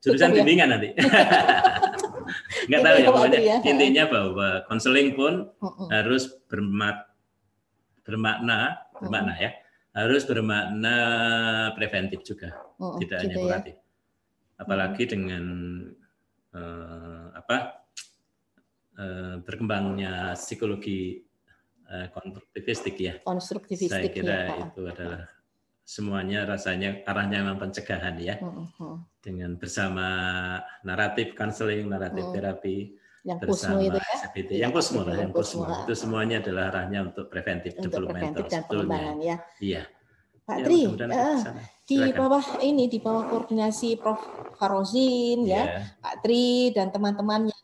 Jurusan bimbingan nanti. Nggak tahu ya, pokoknya intinya bahwa konseling pun harus bermakna ya, harus bermakna preventif juga, tidak hanya kuratif. Apalagi dengan berkembangnya psikologi konstruktivistik ya. Saya kira itu adalah semuanya rasanya arahnya memang pencegahan ya. Dengan bersama naratif konseling, naratif terapi, yang bersama itu ya. CBT, yang posmo itu semuanya adalah arahnya untuk preventif developmental. Dan pengembangan ya. Iya. Pak Tri, di bawah koordinasi Prof. Farozin ya, Pak Tri dan teman-teman yang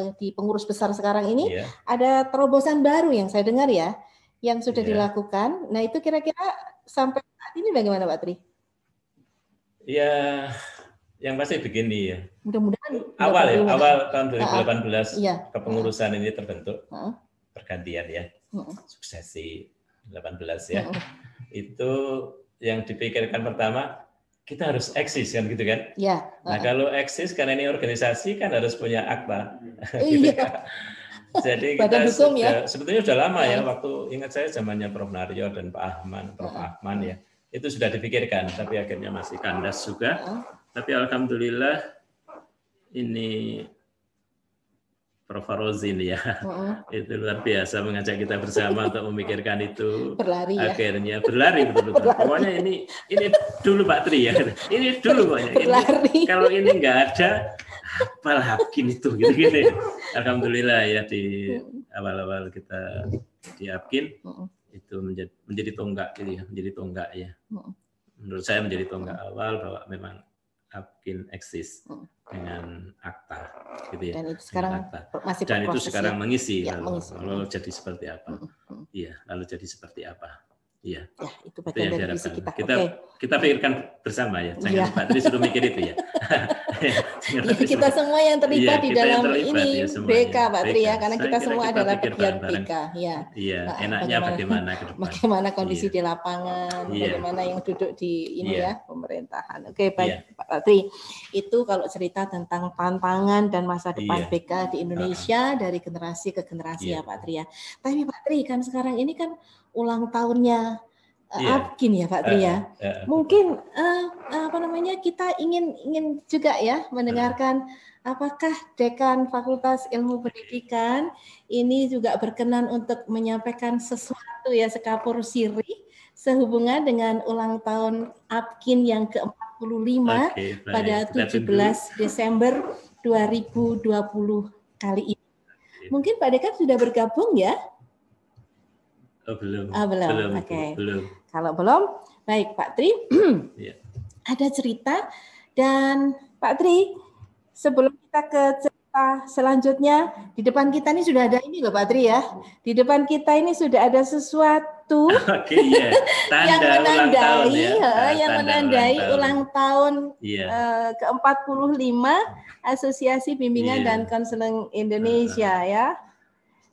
di pengurus besar sekarang ini ada terobosan baru yang saya dengar ya, yang sudah dilakukan. Nah itu kira-kira sampai saat ini bagaimana Pak Tri? Ya, yang pasti begini ya. Mudah-mudahan awal tahun 2018 kepengurusan ini terbentuk pergantian ya, suksesi 18 ya. Itu yang dipikirkan pertama kita harus eksis kan gitu kan. Ya. Nah kalau eksis karena ini organisasi kan harus punya akta. Gitu kan? Jadi kita sebetulnya sudah lama ya, waktu ingat saya zamannya Prof. Naryo dan Prof. Ahman ya, itu sudah dipikirkan tapi akhirnya masih kandas juga. Tapi alhamdulillah ini Prof. Farozin ya, itu luar biasa mengajak kita bersama untuk memikirkan itu. Akhirnya berlari betul-betul. Pokoknya ini dulu Pak Tri ya, ini dulu pokoknya. Kalau ini nggak ada, apalah Apkin itu gitu. Alhamdulillah ya di awal-awal kita di Apkin itu menjadi tonggak gitu ya, menjadi tonggak ya. Menurut saya menjadi tonggak awal bahwa memang Apkin eksis dengan akta gitu ya. Dan itu sekarang masih dan itu sekarang mengisi lalu jadi seperti apa. Iya, lalu jadi seperti apa. Iya. Ya, itu bagian dari visi kita. Kita pikirkan bersama ya. Jangan Pak Tri suruh mikir itu ya. Kita semua yang terlibat di dalam ini BK Pak Tri ya, karena kita semua adalah pegiat BK ya. Iya, enaknya bagaimana ke depan. Bagaimana kondisi di lapangan, bagaimana yang duduk di ini ya, pemerintahan. Oke, baik Pak Tri. Itu kalau cerita tentang tantangan dan masa depan BK di Indonesia dari generasi ke generasi ya Pak Tri ya. Tapi Pak Tri kan sekarang ini kan ulang tahunnya Apkin ya Pak Tri ya. Mungkin kita ingin juga ya mendengarkan apakah Dekan Fakultas Ilmu Pendidikan ini juga berkenan untuk menyampaikan sesuatu ya sekapur siri sehubungan dengan ulang tahun Apkin yang ke-45 pada 17 Desember 2020 kali ini. Mungkin Pak Dekan sudah bergabung ya? Belum. Oke. Kalau belum, baik Pak Tri. Ada cerita dan Pak Tri, sebelum kita ke cerita selanjutnya, di depan kita ini sudah ada ini loh Pak Tri ya. Di depan kita ini sudah ada sesuatu yang menandai ulang tahun ke-45 Asosiasi Bimbingan dan Konseling Indonesia ya.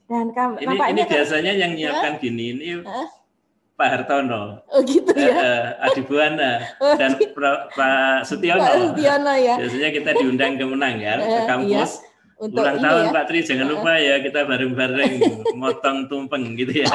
Dan ini biasanya yang nyiapkan gini ini Pak Hartono, gitu ya, Adi Buana dan Pak Sutiono. Ya. Biasanya kita diundang ke Menanggal ke kampus. Untuk ulang tahun Pak Tri, jangan lupa ya kita bareng-bareng motong tumpeng gitu ya.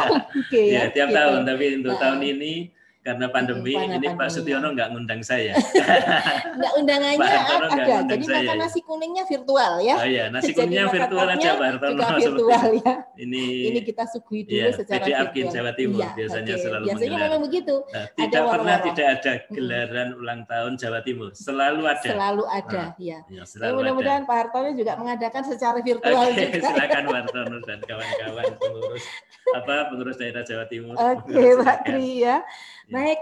Tiap tahun, tapi untuk tahun ini karena pandemi ini Pak Sutiono nggak ngundang saya. Nggak undangannya ada, jadi makan nasi kuningnya virtual ya. Nasi kuningnya virtual aja Pak Hartono. Juga virtual ya. Ini kita suguhi dulu secara virtual. Apkin Jawa Timur biasanya selalu biasanya memang begitu. Tidak ada gelaran ulang tahun Jawa Timur, selalu ada. Selalu ada, ya. Mudah-mudahan Pak Hartono juga mengadakan secara virtual juga. Silakan Pak Hartono dan kawan-kawan pengurus daerah Jawa Timur. Pak Tri ya. Baik,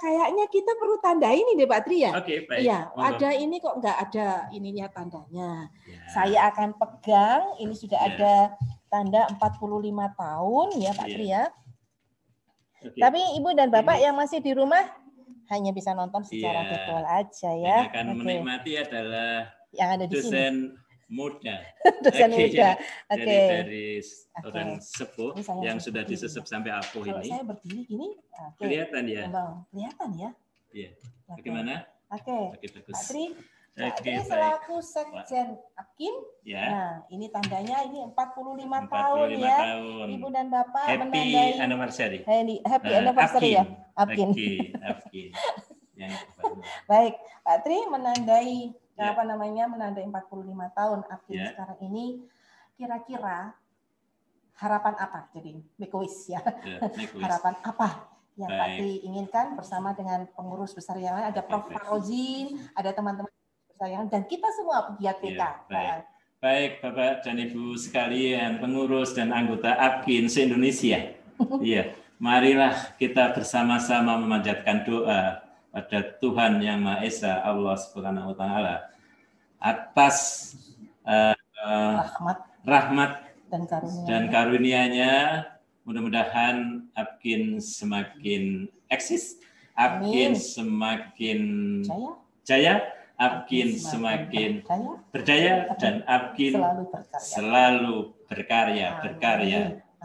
kayaknya kita perlu tanda ini deh Pak Tri ya. Oke, baik. Iya, ada ini kok nggak ada ininya tandanya. Saya akan pegang, ini sudah ada tanda 45 tahun ya Pak Tri ya. Tapi Ibu dan Bapak yang masih di rumah hanya bisa nonton secara virtual aja ya. Yang akan menikmati adalah yang ada di dosen muda. Muda. Dari orang sepuh yang sudah disusuk sampai apuh ini. Saya berdiri gini. Kelihatan ya? Kelihatan ya? Iya. Bagaimana? Pak Tri, Baik. selaku Sekjen Apkin. Ya. Nah, ini tandanya ini 45 tahun ya. Tahun. Ibu dan Bapak Happy anniversary. Happy anniversary ya, Apkin. Baik, Pak Tri menandai menandai 45 tahun Apkin sekarang ini, kira-kira harapan apa? Jadi Mekuis ya. Harapan apa yang Pak Tri inginkan bersama dengan pengurus besar yang lain, ada Prof. Farozin, ada teman-teman besar yang lain, dan kita semua pegiat PK. Baik Bapak dan Ibu sekalian, pengurus dan anggota Apkin se-Indonesia. Marilah kita bersama-sama memanjatkan doa pada Tuhan Yang Maha Esa, Allah Subhanahu wa Ta'ala, atas rahmat dan karunia-Nya. Mudah-mudahan Apkin semakin eksis, Apkin semakin jaya, Apkin semakin berdaya, dan Apkin selalu berkarya.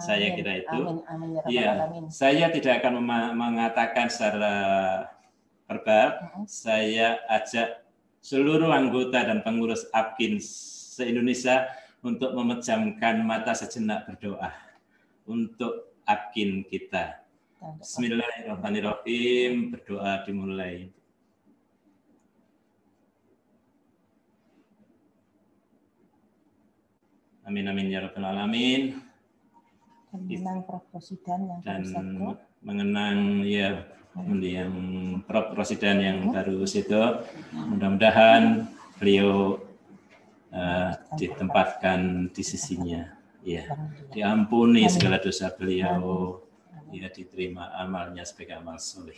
Saya kira itu. Saya tidak akan mengatakan secara verbal, saya ajak seluruh anggota dan pengurus Apkin se-Indonesia untuk memejamkan mata sejenak berdoa untuk Apkin kita. Bismillahirrahmanirrahim, berdoa dimulai. Amin amin ya rabbal alamin. Mengenang Prof. Rosidan dan mengenang yang Prof. Rosidan yang baru situ, mudah-mudahan beliau ditempatkan di sisinya, diampuni segala dosa beliau, diterima amalnya sebagai amal soleh.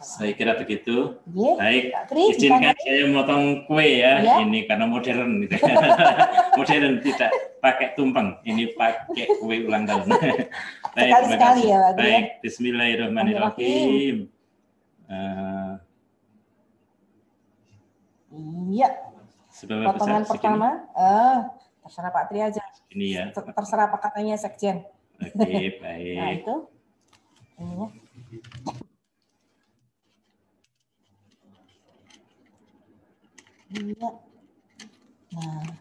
Saya kira begitu. Baik, izinkan saya memotong kue ya. Ini karena modern gitu. Modern, tidak pakai tumpeng, ini pakai kue ulang tahun. Baik, terima kasih. Baik, bismillahirrahmanirrahim. Potongan pertama, terserah Pak Tri aja. Ini ya. Terserah apa katanya Sekjen. Oke, baik. Nah, itu ininya. Nah.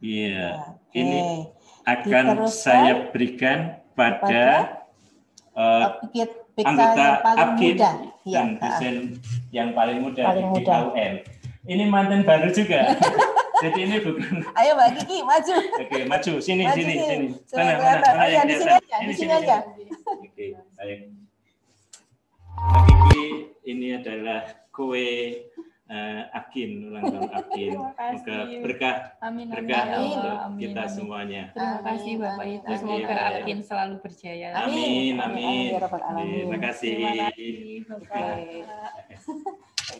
Iya. Ini akan saya berikan pada anggota yang paling APKIN muda. dan dosen yang paling muda Paling di muda. BKUM. Ini mantan baru juga. Jadi ini bukan. Ayo Mbak Kiki maju. Oke, maju sini. Mana yang di sini aja, di sini aja. Oke, baik. Mbak Kiki, ini adalah kue APKIN, ulang tahun APKIN. Semoga berkah berkah untuk kita semuanya. Terima kasih Bapak Itu. Semoga APKIN selalu berjaya. Amin. Terima kasih.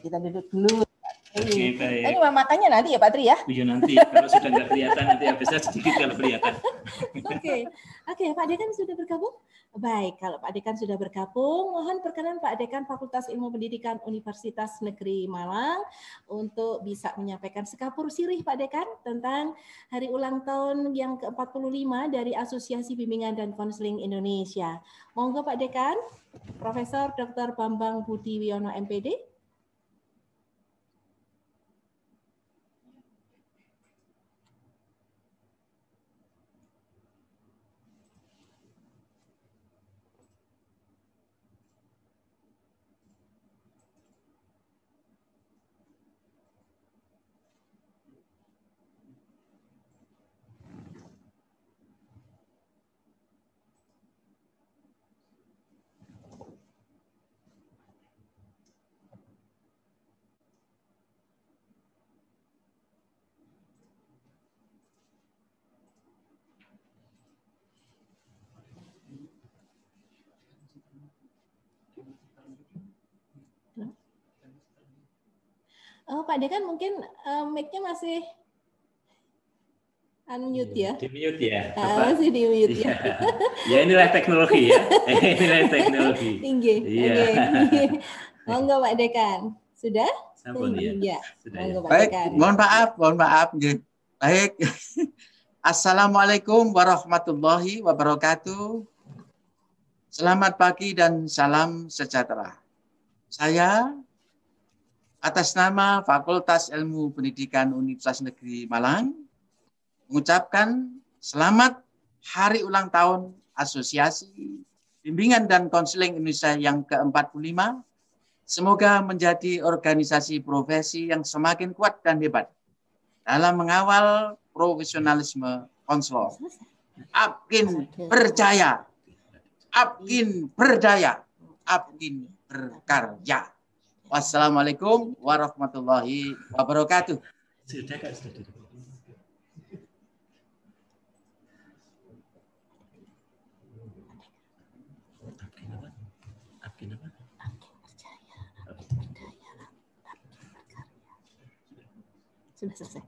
Kita duduk dulu. Oke, baik. Ini makannya nanti ya Pak Tri ya? Iya nanti, kalau sudah nggak kelihatan nanti habisnya sedikit kalau kelihatan. Oke, Pak Dekan sudah bergabung? Baik, kalau Pak Dekan sudah bergabung, mohon perkenan Pak Dekan Fakultas Ilmu Pendidikan Universitas Negeri Malang untuk bisa menyampaikan sekapur sirih Pak Dekan tentang hari ulang tahun yang ke-45 dari Asosiasi Bimbingan dan Konseling Indonesia. Monggo Pak Dekan, Profesor Dr. Bambang Budi Wiono MPD. Oh, Pak Dekan mungkin mic-nya masih unmute ya? Di mute ya? Masih di mute ya? Ya inilah teknologi ya. Inilah teknologi. Iya. Monggo Pak Dekan. Sudah? Sampun ya. Iya. Sudah. Baik, mohon maaf. Baik. Assalamualaikum warahmatullahi wabarakatuh. Selamat pagi dan salam sejahtera. Saya atas nama Fakultas Ilmu Pendidikan Universitas Negeri Malang mengucapkan selamat hari ulang tahun Asosiasi Bimbingan dan Konseling Indonesia yang ke-45. Semoga menjadi organisasi profesi yang semakin kuat dan hebat dalam mengawal profesionalisme konselor. APKIN berjaya, APKIN berdaya, APKIN berkarya. Wassalamualaikum warahmatullahi wabarakatuh. Sudah Kak, sudah. APKIN apa? Sudah selesai.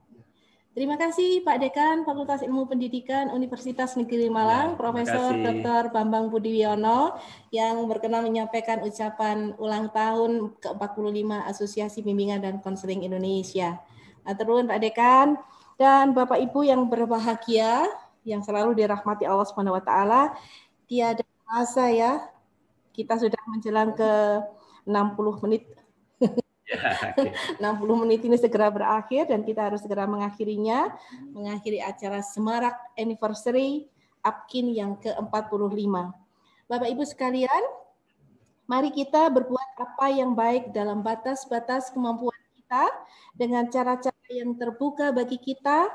Terima kasih Pak Dekan Fakultas Ilmu Pendidikan Universitas Negeri Malang, Profesor Dr. Bambang Budi Wiono yang berkenan menyampaikan ucapan ulang tahun ke-45 Asosiasi Bimbingan dan Konseling Indonesia. Aturun Pak Dekan dan Bapak Ibu yang berbahagia yang selalu dirahmati Allah Subhanahu wa taala. Tiada asa ya. Kita sudah menjelang ke 60 menit. 60 menit ini segera berakhir dan kita harus segera mengakhirinya, mengakhiri acara Semarak Anniversary APKIN yang ke-45. Bapak Ibu sekalian, mari kita berbuat apa yang baik dalam batas-batas kemampuan kita dengan cara-cara yang terbuka bagi kita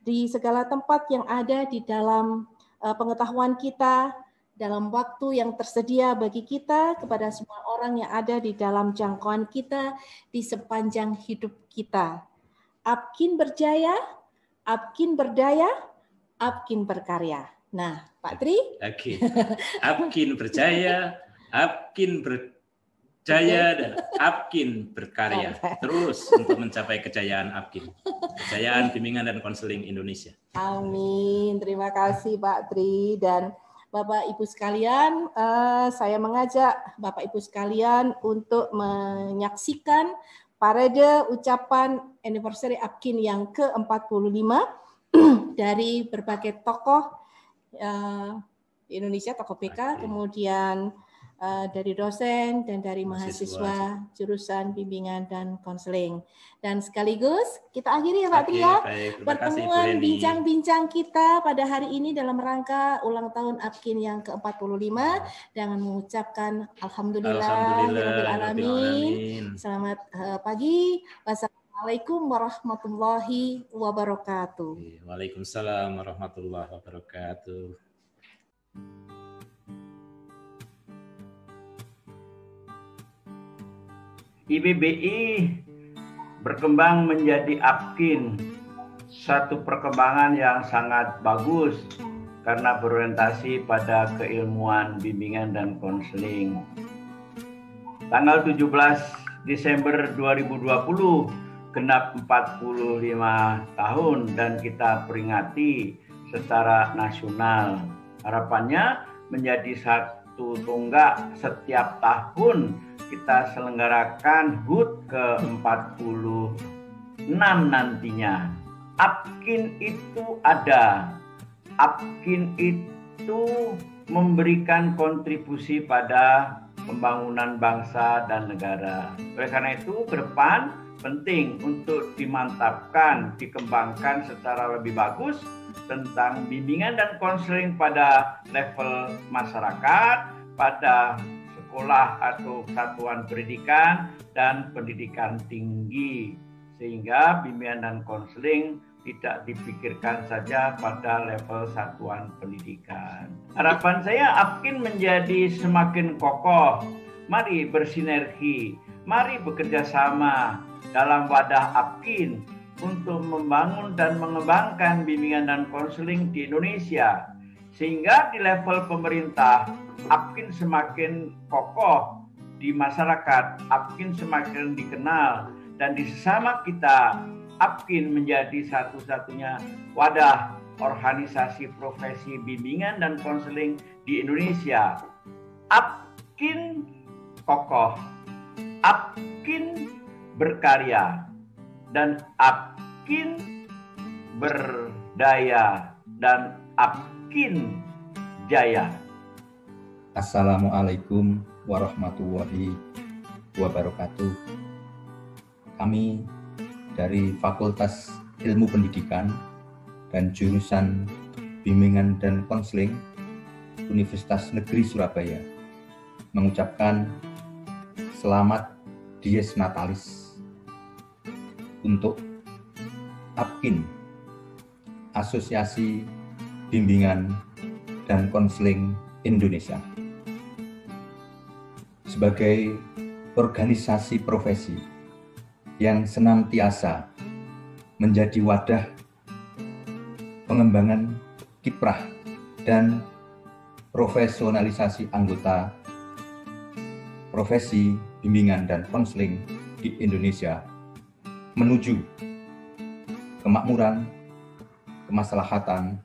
di segala tempat yang ada di dalam pengetahuan kita, dalam waktu yang tersedia bagi kita, kepada semua orang yang ada di dalam jangkauan kita di sepanjang hidup kita. APKIN berjaya, APKIN berdaya, APKIN berkarya. Nah, Pak Tri? Oke. APKIN berjaya, APKIN berjaya, dan APKIN berkarya. Terus untuk mencapai kejayaan APKIN. Kejayaan Bimbingan dan Konseling Indonesia. Amin. Terima kasih Pak Tri. Dan Bapak Ibu sekalian, saya mengajak Bapak Ibu sekalian untuk menyaksikan parade ucapan anniversary APKIN yang ke-45 dari berbagai tokoh di Indonesia, tokoh PK, kemudian dari dosen dan dari mahasiswa jurusan bimbingan dan konseling. Dan sekaligus kita akhiri ya Pak Tria pertemuan bincang-bincang kita pada hari ini dalam rangka ulang tahun APKIN yang ke-45 dengan mengucapkan Alhamdulillahirrahmanirrahim. Selamat pagi. Wassalamualaikum warahmatullahi wabarakatuh. Waalaikumsalam warahmatullahi wabarakatuh. IBBI berkembang menjadi APKIN, satu perkembangan yang sangat bagus karena berorientasi pada keilmuan bimbingan dan konseling. Tanggal 17 Desember 2020 genap 45 tahun dan kita peringati secara nasional. Harapannya menjadi satu tonggak setiap tahun kita selenggarakan HUT ke-46 nantinya. APKIN itu ada. APKIN itu memberikan kontribusi pada pembangunan bangsa dan negara. Oleh karena itu ke depan penting untuk dimantapkan, dikembangkan secara lebih bagus tentang bimbingan dan konseling pada level masyarakat, pada sekolah atau satuan pendidikan dan pendidikan tinggi, sehingga bimbingan dan konseling tidak dipikirkan saja pada level satuan pendidikan. Harapan saya APKIN menjadi semakin kokoh. Mari bersinergi, mari bekerja sama dalam wadah APKIN untuk membangun dan mengembangkan bimbingan dan konseling di Indonesia, sehingga di level pemerintah APKIN semakin kokoh, di masyarakat APKIN semakin dikenal, dan di sesama kita APKIN menjadi satu-satunya wadah organisasi profesi bimbingan dan konseling di Indonesia. APKIN kokoh, APKIN berkarya, dan APKIN berdaya, dan APKIN jaya. Assalamualaikum warahmatullahi wabarakatuh. Kami dari Fakultas Ilmu Pendidikan dan Jurusan Bimbingan dan Konseling Universitas Negeri Surabaya mengucapkan selamat Dies Natalis untuk APKIN, Asosiasi Bimbingan dan Konseling Indonesia. Sebagai organisasi profesi yang senantiasa menjadi wadah pengembangan kiprah dan profesionalisasi anggota profesi bimbingan dan konseling di Indonesia menuju kemakmuran, kemaslahatan,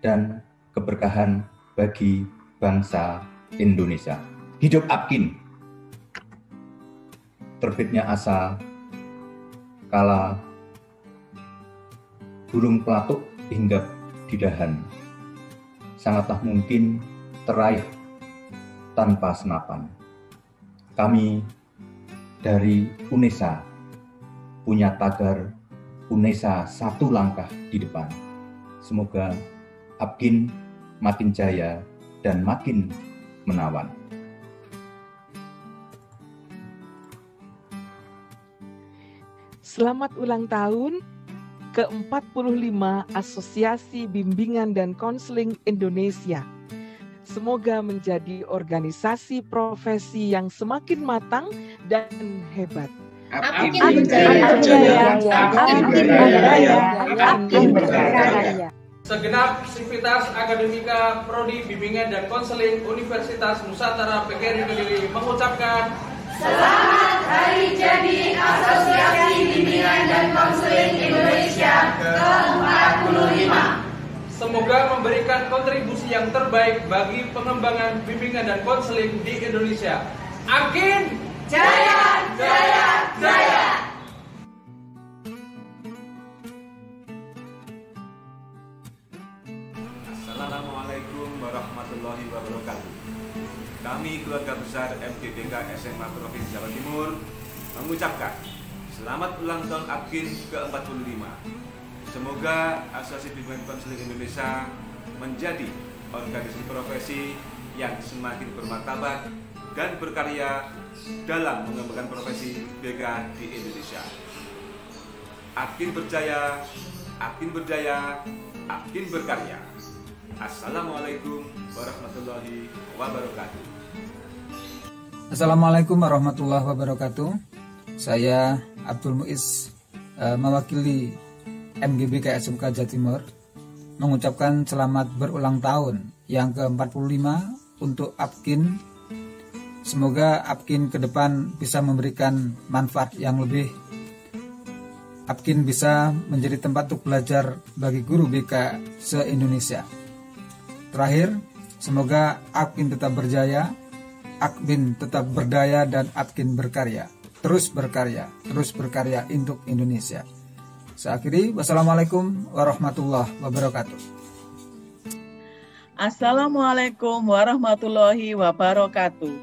dan keberkahan bagi bangsa Indonesia. Hidup APKIN! Terbitnya asa kala burung pelatuk hinggap di dahan, sangatlah mungkin teraih tanpa senapan. Kami dari UNESA punya tagar UNESA satu langkah di depan. Semoga APKIN makin jaya dan makin menawan. Selamat ulang tahun ke-45 Asosiasi Bimbingan dan Konseling Indonesia. Semoga menjadi organisasi profesi yang semakin matang dan hebat. APKIN berkarya. Segenap sivitas akademika Prodi Bimbingan dan Konseling Universitas Nusantara PGRI Kediri mengucapkan Selamat Hari Jadi Asosiasi Bimbingan dan Konseling Indonesia ke-45. Semoga memberikan kontribusi yang terbaik bagi pengembangan bimbingan dan konseling di Indonesia. APKIN jaya, jaya, jaya. Assalamualaikum warahmatullahi wabarakatuh. Kami kami keluarga besar MGBK SMA Provinsi Jawa Timur mengucapkan selamat ulang tahun APKIN ke-45. Semoga Asosiasi Bimbingan Konseling Indonesia menjadi organisasi profesi yang semakin bermartabat dan berkarya dalam mengembangkan profesi BK di Indonesia. APKIN berjaya, APKIN berdaya, APKIN berkarya. Assalamualaikum warahmatullahi wabarakatuh. Assalamualaikum warahmatullahi wabarakatuh. Saya Abdul Muiz mewakili MGBK SMK Jawa Timur mengucapkan selamat berulang tahun yang ke-45 untuk APKIN. Semoga APKIN ke depan bisa memberikan manfaat yang lebih. APKIN bisa menjadi tempat untuk belajar bagi guru BK se-Indonesia. Terakhir, semoga APKIN tetap berjaya, APKIN tetap berdaya, dan APKIN berkarya. Terus berkarya untuk Indonesia. Saya akhiri, wassalamualaikum warahmatullahi wabarakatuh. Assalamualaikum warahmatullahi wabarakatuh.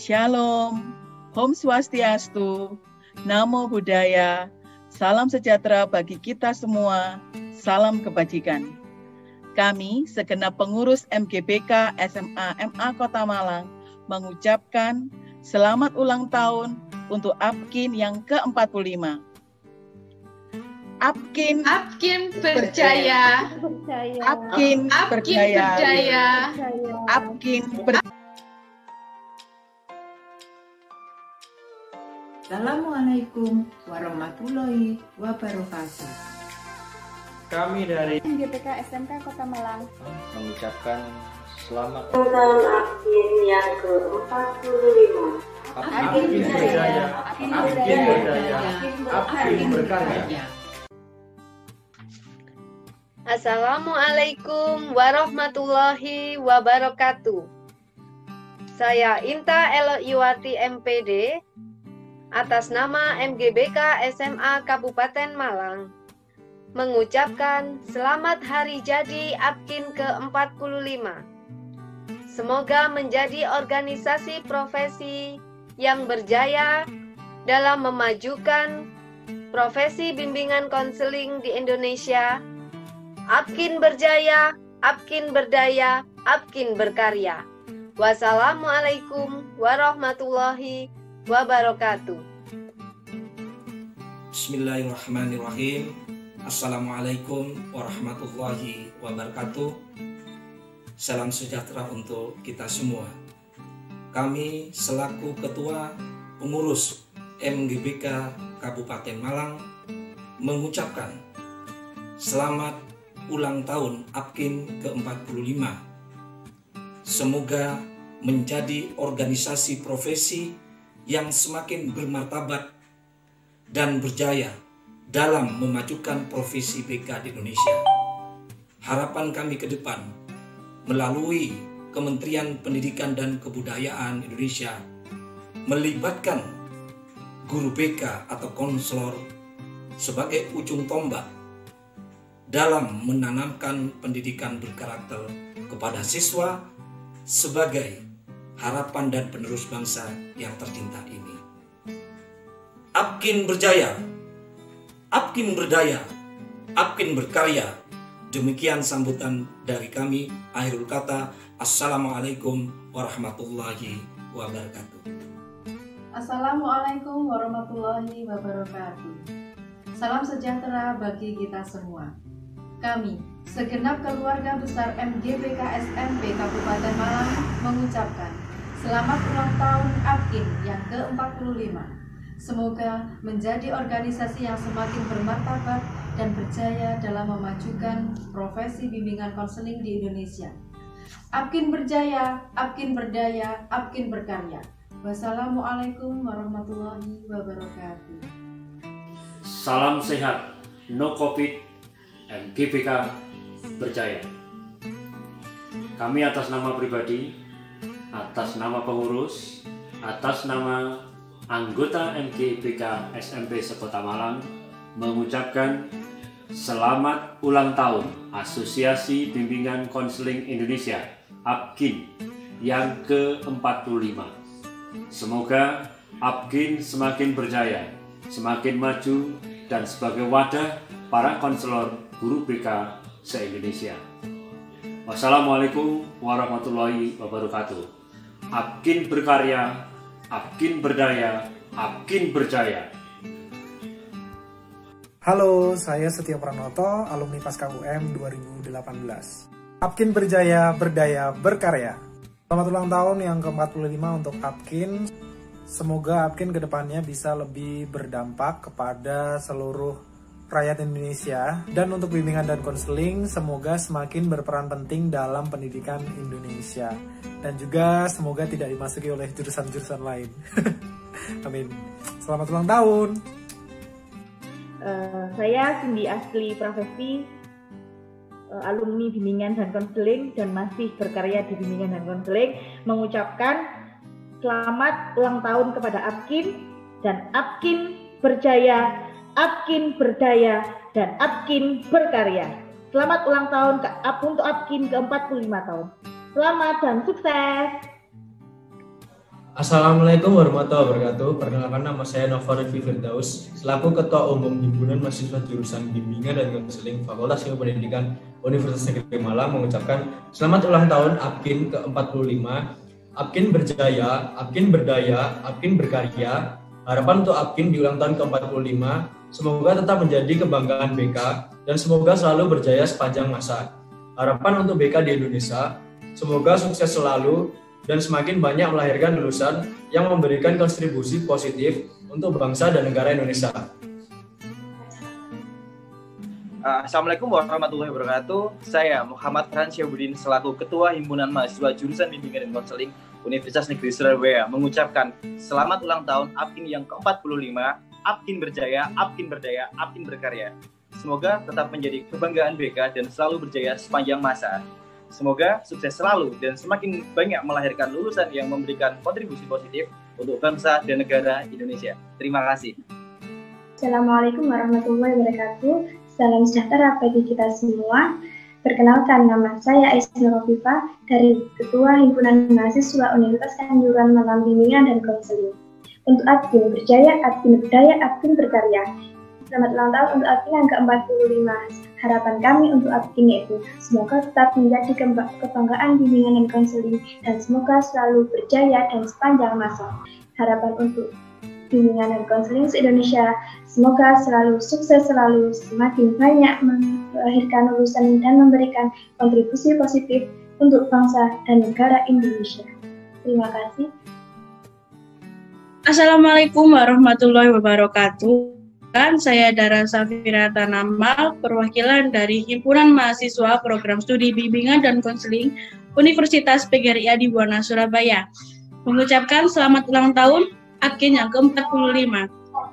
Shalom, Om Swastiastu, Namo Buddhaya, salam sejahtera bagi kita semua, salam kebajikan. Kami, segenap pengurus MGBK SMA MA Kota Malang, mengucapkan selamat ulang tahun untuk APKIN yang ke-45. APKIN berjaya. APKIN berjaya. APKIN berjaya. Assalamualaikum warahmatullahi wabarakatuh. Kami dari MGBK SMK Kota Malang mengucapkan selamat ulang tahun APKIN yang ke-45. APKIN berjaya, APKIN berdaya, APKIN berkarya. Assalamualaikum warahmatullahi wabarakatuh. Saya Inta Eloiwati MPD atas nama MGBK SMA Kabupaten Malang mengucapkan selamat hari jadi APKIN ke-45. Semoga menjadi organisasi profesi yang berjaya dalam memajukan profesi bimbingan konseling di Indonesia. APKIN berjaya, APKIN berdaya, APKIN berkarya. Wassalamualaikum warahmatullahi wabarakatuh. Bismillahirrahmanirrahim. Assalamualaikum warahmatullahi wabarakatuh. Salam sejahtera untuk kita semua. Kami selaku Ketua Pengurus MGBK Kabupaten Malang mengucapkan selamat ulang tahun APKIN ke-45. Semoga menjadi organisasi profesi yang semakin bermartabat dan berjaya dalam memajukan profesi BK di Indonesia. Harapan kami ke depan melalui Kementerian Pendidikan dan Kebudayaan Indonesia melibatkan guru BK atau konselor sebagai ujung tombak dalam menanamkan pendidikan berkarakter kepada siswa sebagai harapan dan penerus bangsa yang tercinta ini. APKIN berjaya, APKIN berdaya, APKIN berkarya. Demikian sambutan dari kami. Akhirul kata, Assalamualaikum warahmatullahi wabarakatuh. Assalamualaikum warahmatullahi wabarakatuh. Salam sejahtera bagi kita semua. Kami, segenap keluarga besar MGBK SMP Kabupaten Malang mengucapkan selamat ulang tahun APKIN yang ke-45. Semoga menjadi organisasi yang semakin bermartabat dan berjaya dalam memajukan profesi bimbingan konseling di Indonesia. APKIN berjaya, APKIN berdaya, APKIN berkarya. Wassalamualaikum warahmatullahi wabarakatuh. Salam sehat, no COVID, MGBK berjaya. Kami atas nama pribadi, atas nama pengurus, atas nama anggota MGBK SMP Sekota Malang mengucapkan selamat ulang tahun Asosiasi Bimbingan Konseling Indonesia APKIN yang ke-45. Semoga APKIN semakin berjaya, semakin maju, dan sebagai wadah para konselor guru BK se-Indonesia. Wassalamualaikum warahmatullahi wabarakatuh. APKIN berkarya, APKIN berdaya, APKIN berjaya. Halo, saya Setia Pranoto, alumni Pasca UM 2018. APKIN berjaya, berdaya, berkarya. Selamat ulang tahun yang ke-45 untuk APKIN. Semoga APKIN kedepannya bisa lebih berdampak kepada seluruh rakyat Indonesia. Dan untuk bimbingan dan konseling, semoga semakin berperan penting dalam pendidikan Indonesia. Dan juga semoga tidak dimasuki oleh jurusan-jurusan lain. Amin. Selamat ulang tahun. Saya Cindy Asli Profesi, alumni bimbingan dan konseling dan masih berkarya di bimbingan dan konseling, mengucapkan selamat ulang tahun kepada APKIN, dan APKIN berjaya, APKIN berdaya, dan APKIN berkarya. Selamat ulang tahun untuk APKIN ke-45 tahun. Selamat dan sukses. Assalamualaikum warahmatullahi wabarakatuh. Perkenalkan, nama saya Nova Revi Firdaus, selaku Ketua Umum Himpunan Mahasiswa Jurusan Bimbingan dan Konseling Fakultas Ilmu Pendidikan Universitas Negeri Malang, mengucapkan selamat ulang tahun APKIN ke-45. APKIN berjaya, APKIN berdaya, APKIN berkarya. Harapan untuk APKIN di ulang tahun ke-45, semoga tetap menjadi kebanggaan BK dan semoga selalu berjaya sepanjang masa. Harapan untuk BK di Indonesia, semoga sukses selalu dan semakin banyak melahirkan lulusan yang memberikan kontribusi positif untuk bangsa dan negara Indonesia. Assalamualaikum warahmatullahi wabarakatuh. Saya Muhammad Farhan Syahbudin selaku Ketua Himpunan Mahasiswa Jurusan Bimbingan dan Konseling Universitas Negeri Surabaya mengucapkan selamat ulang tahun APKIN yang ke-45. APKIN berjaya, APKIN berdaya, APKIN berkarya. Semoga tetap menjadi kebanggaan BK dan selalu berjaya sepanjang masa. Semoga sukses selalu dan semakin banyak melahirkan lulusan yang memberikan kontribusi positif untuk bangsa dan negara Indonesia. Terima kasih. Assalamualaikum warahmatullahi wabarakatuh. Salam sejahtera bagi kita semua. Perkenalkan, nama saya Aisyah Rofifa dari Ketua Himpunan Mahasiswa Universitas Kanjuruhan Malang Bimbingan dan Konseling. Untuk APKIN berjaya, APKIN berdaya, APKIN berkarya. Selamat ulang tahun untuk APKIN yang ke-45. Harapan kami untuk APKIN yaitu semoga tetap menjadi kebanggaan bimbingan dan konseling dan semoga selalu berjaya dan sepanjang masa. Harapan untuk bimbingan dan konseling se-Indonesia, semoga selalu sukses selalu, semakin banyak melahirkan lulusan dan memberikan kontribusi positif untuk bangsa dan negara Indonesia. Terima kasih. Assalamualaikum warahmatullahi wabarakatuh. Saya Dara Safira Tanamal, perwakilan dari Himpunan Mahasiswa Program Studi Bimbingan dan Konseling Universitas PGRI di Buwana, Surabaya, mengucapkan selamat ulang tahun APKIN yang ke-45.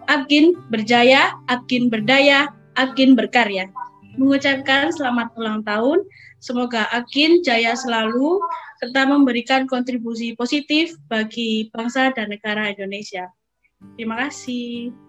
APKIN berjaya, APKIN berdaya, APKIN berkarya. Mengucapkan selamat ulang tahun, semoga APKIN jaya selalu, serta memberikan kontribusi positif bagi bangsa dan negara Indonesia. Terima kasih.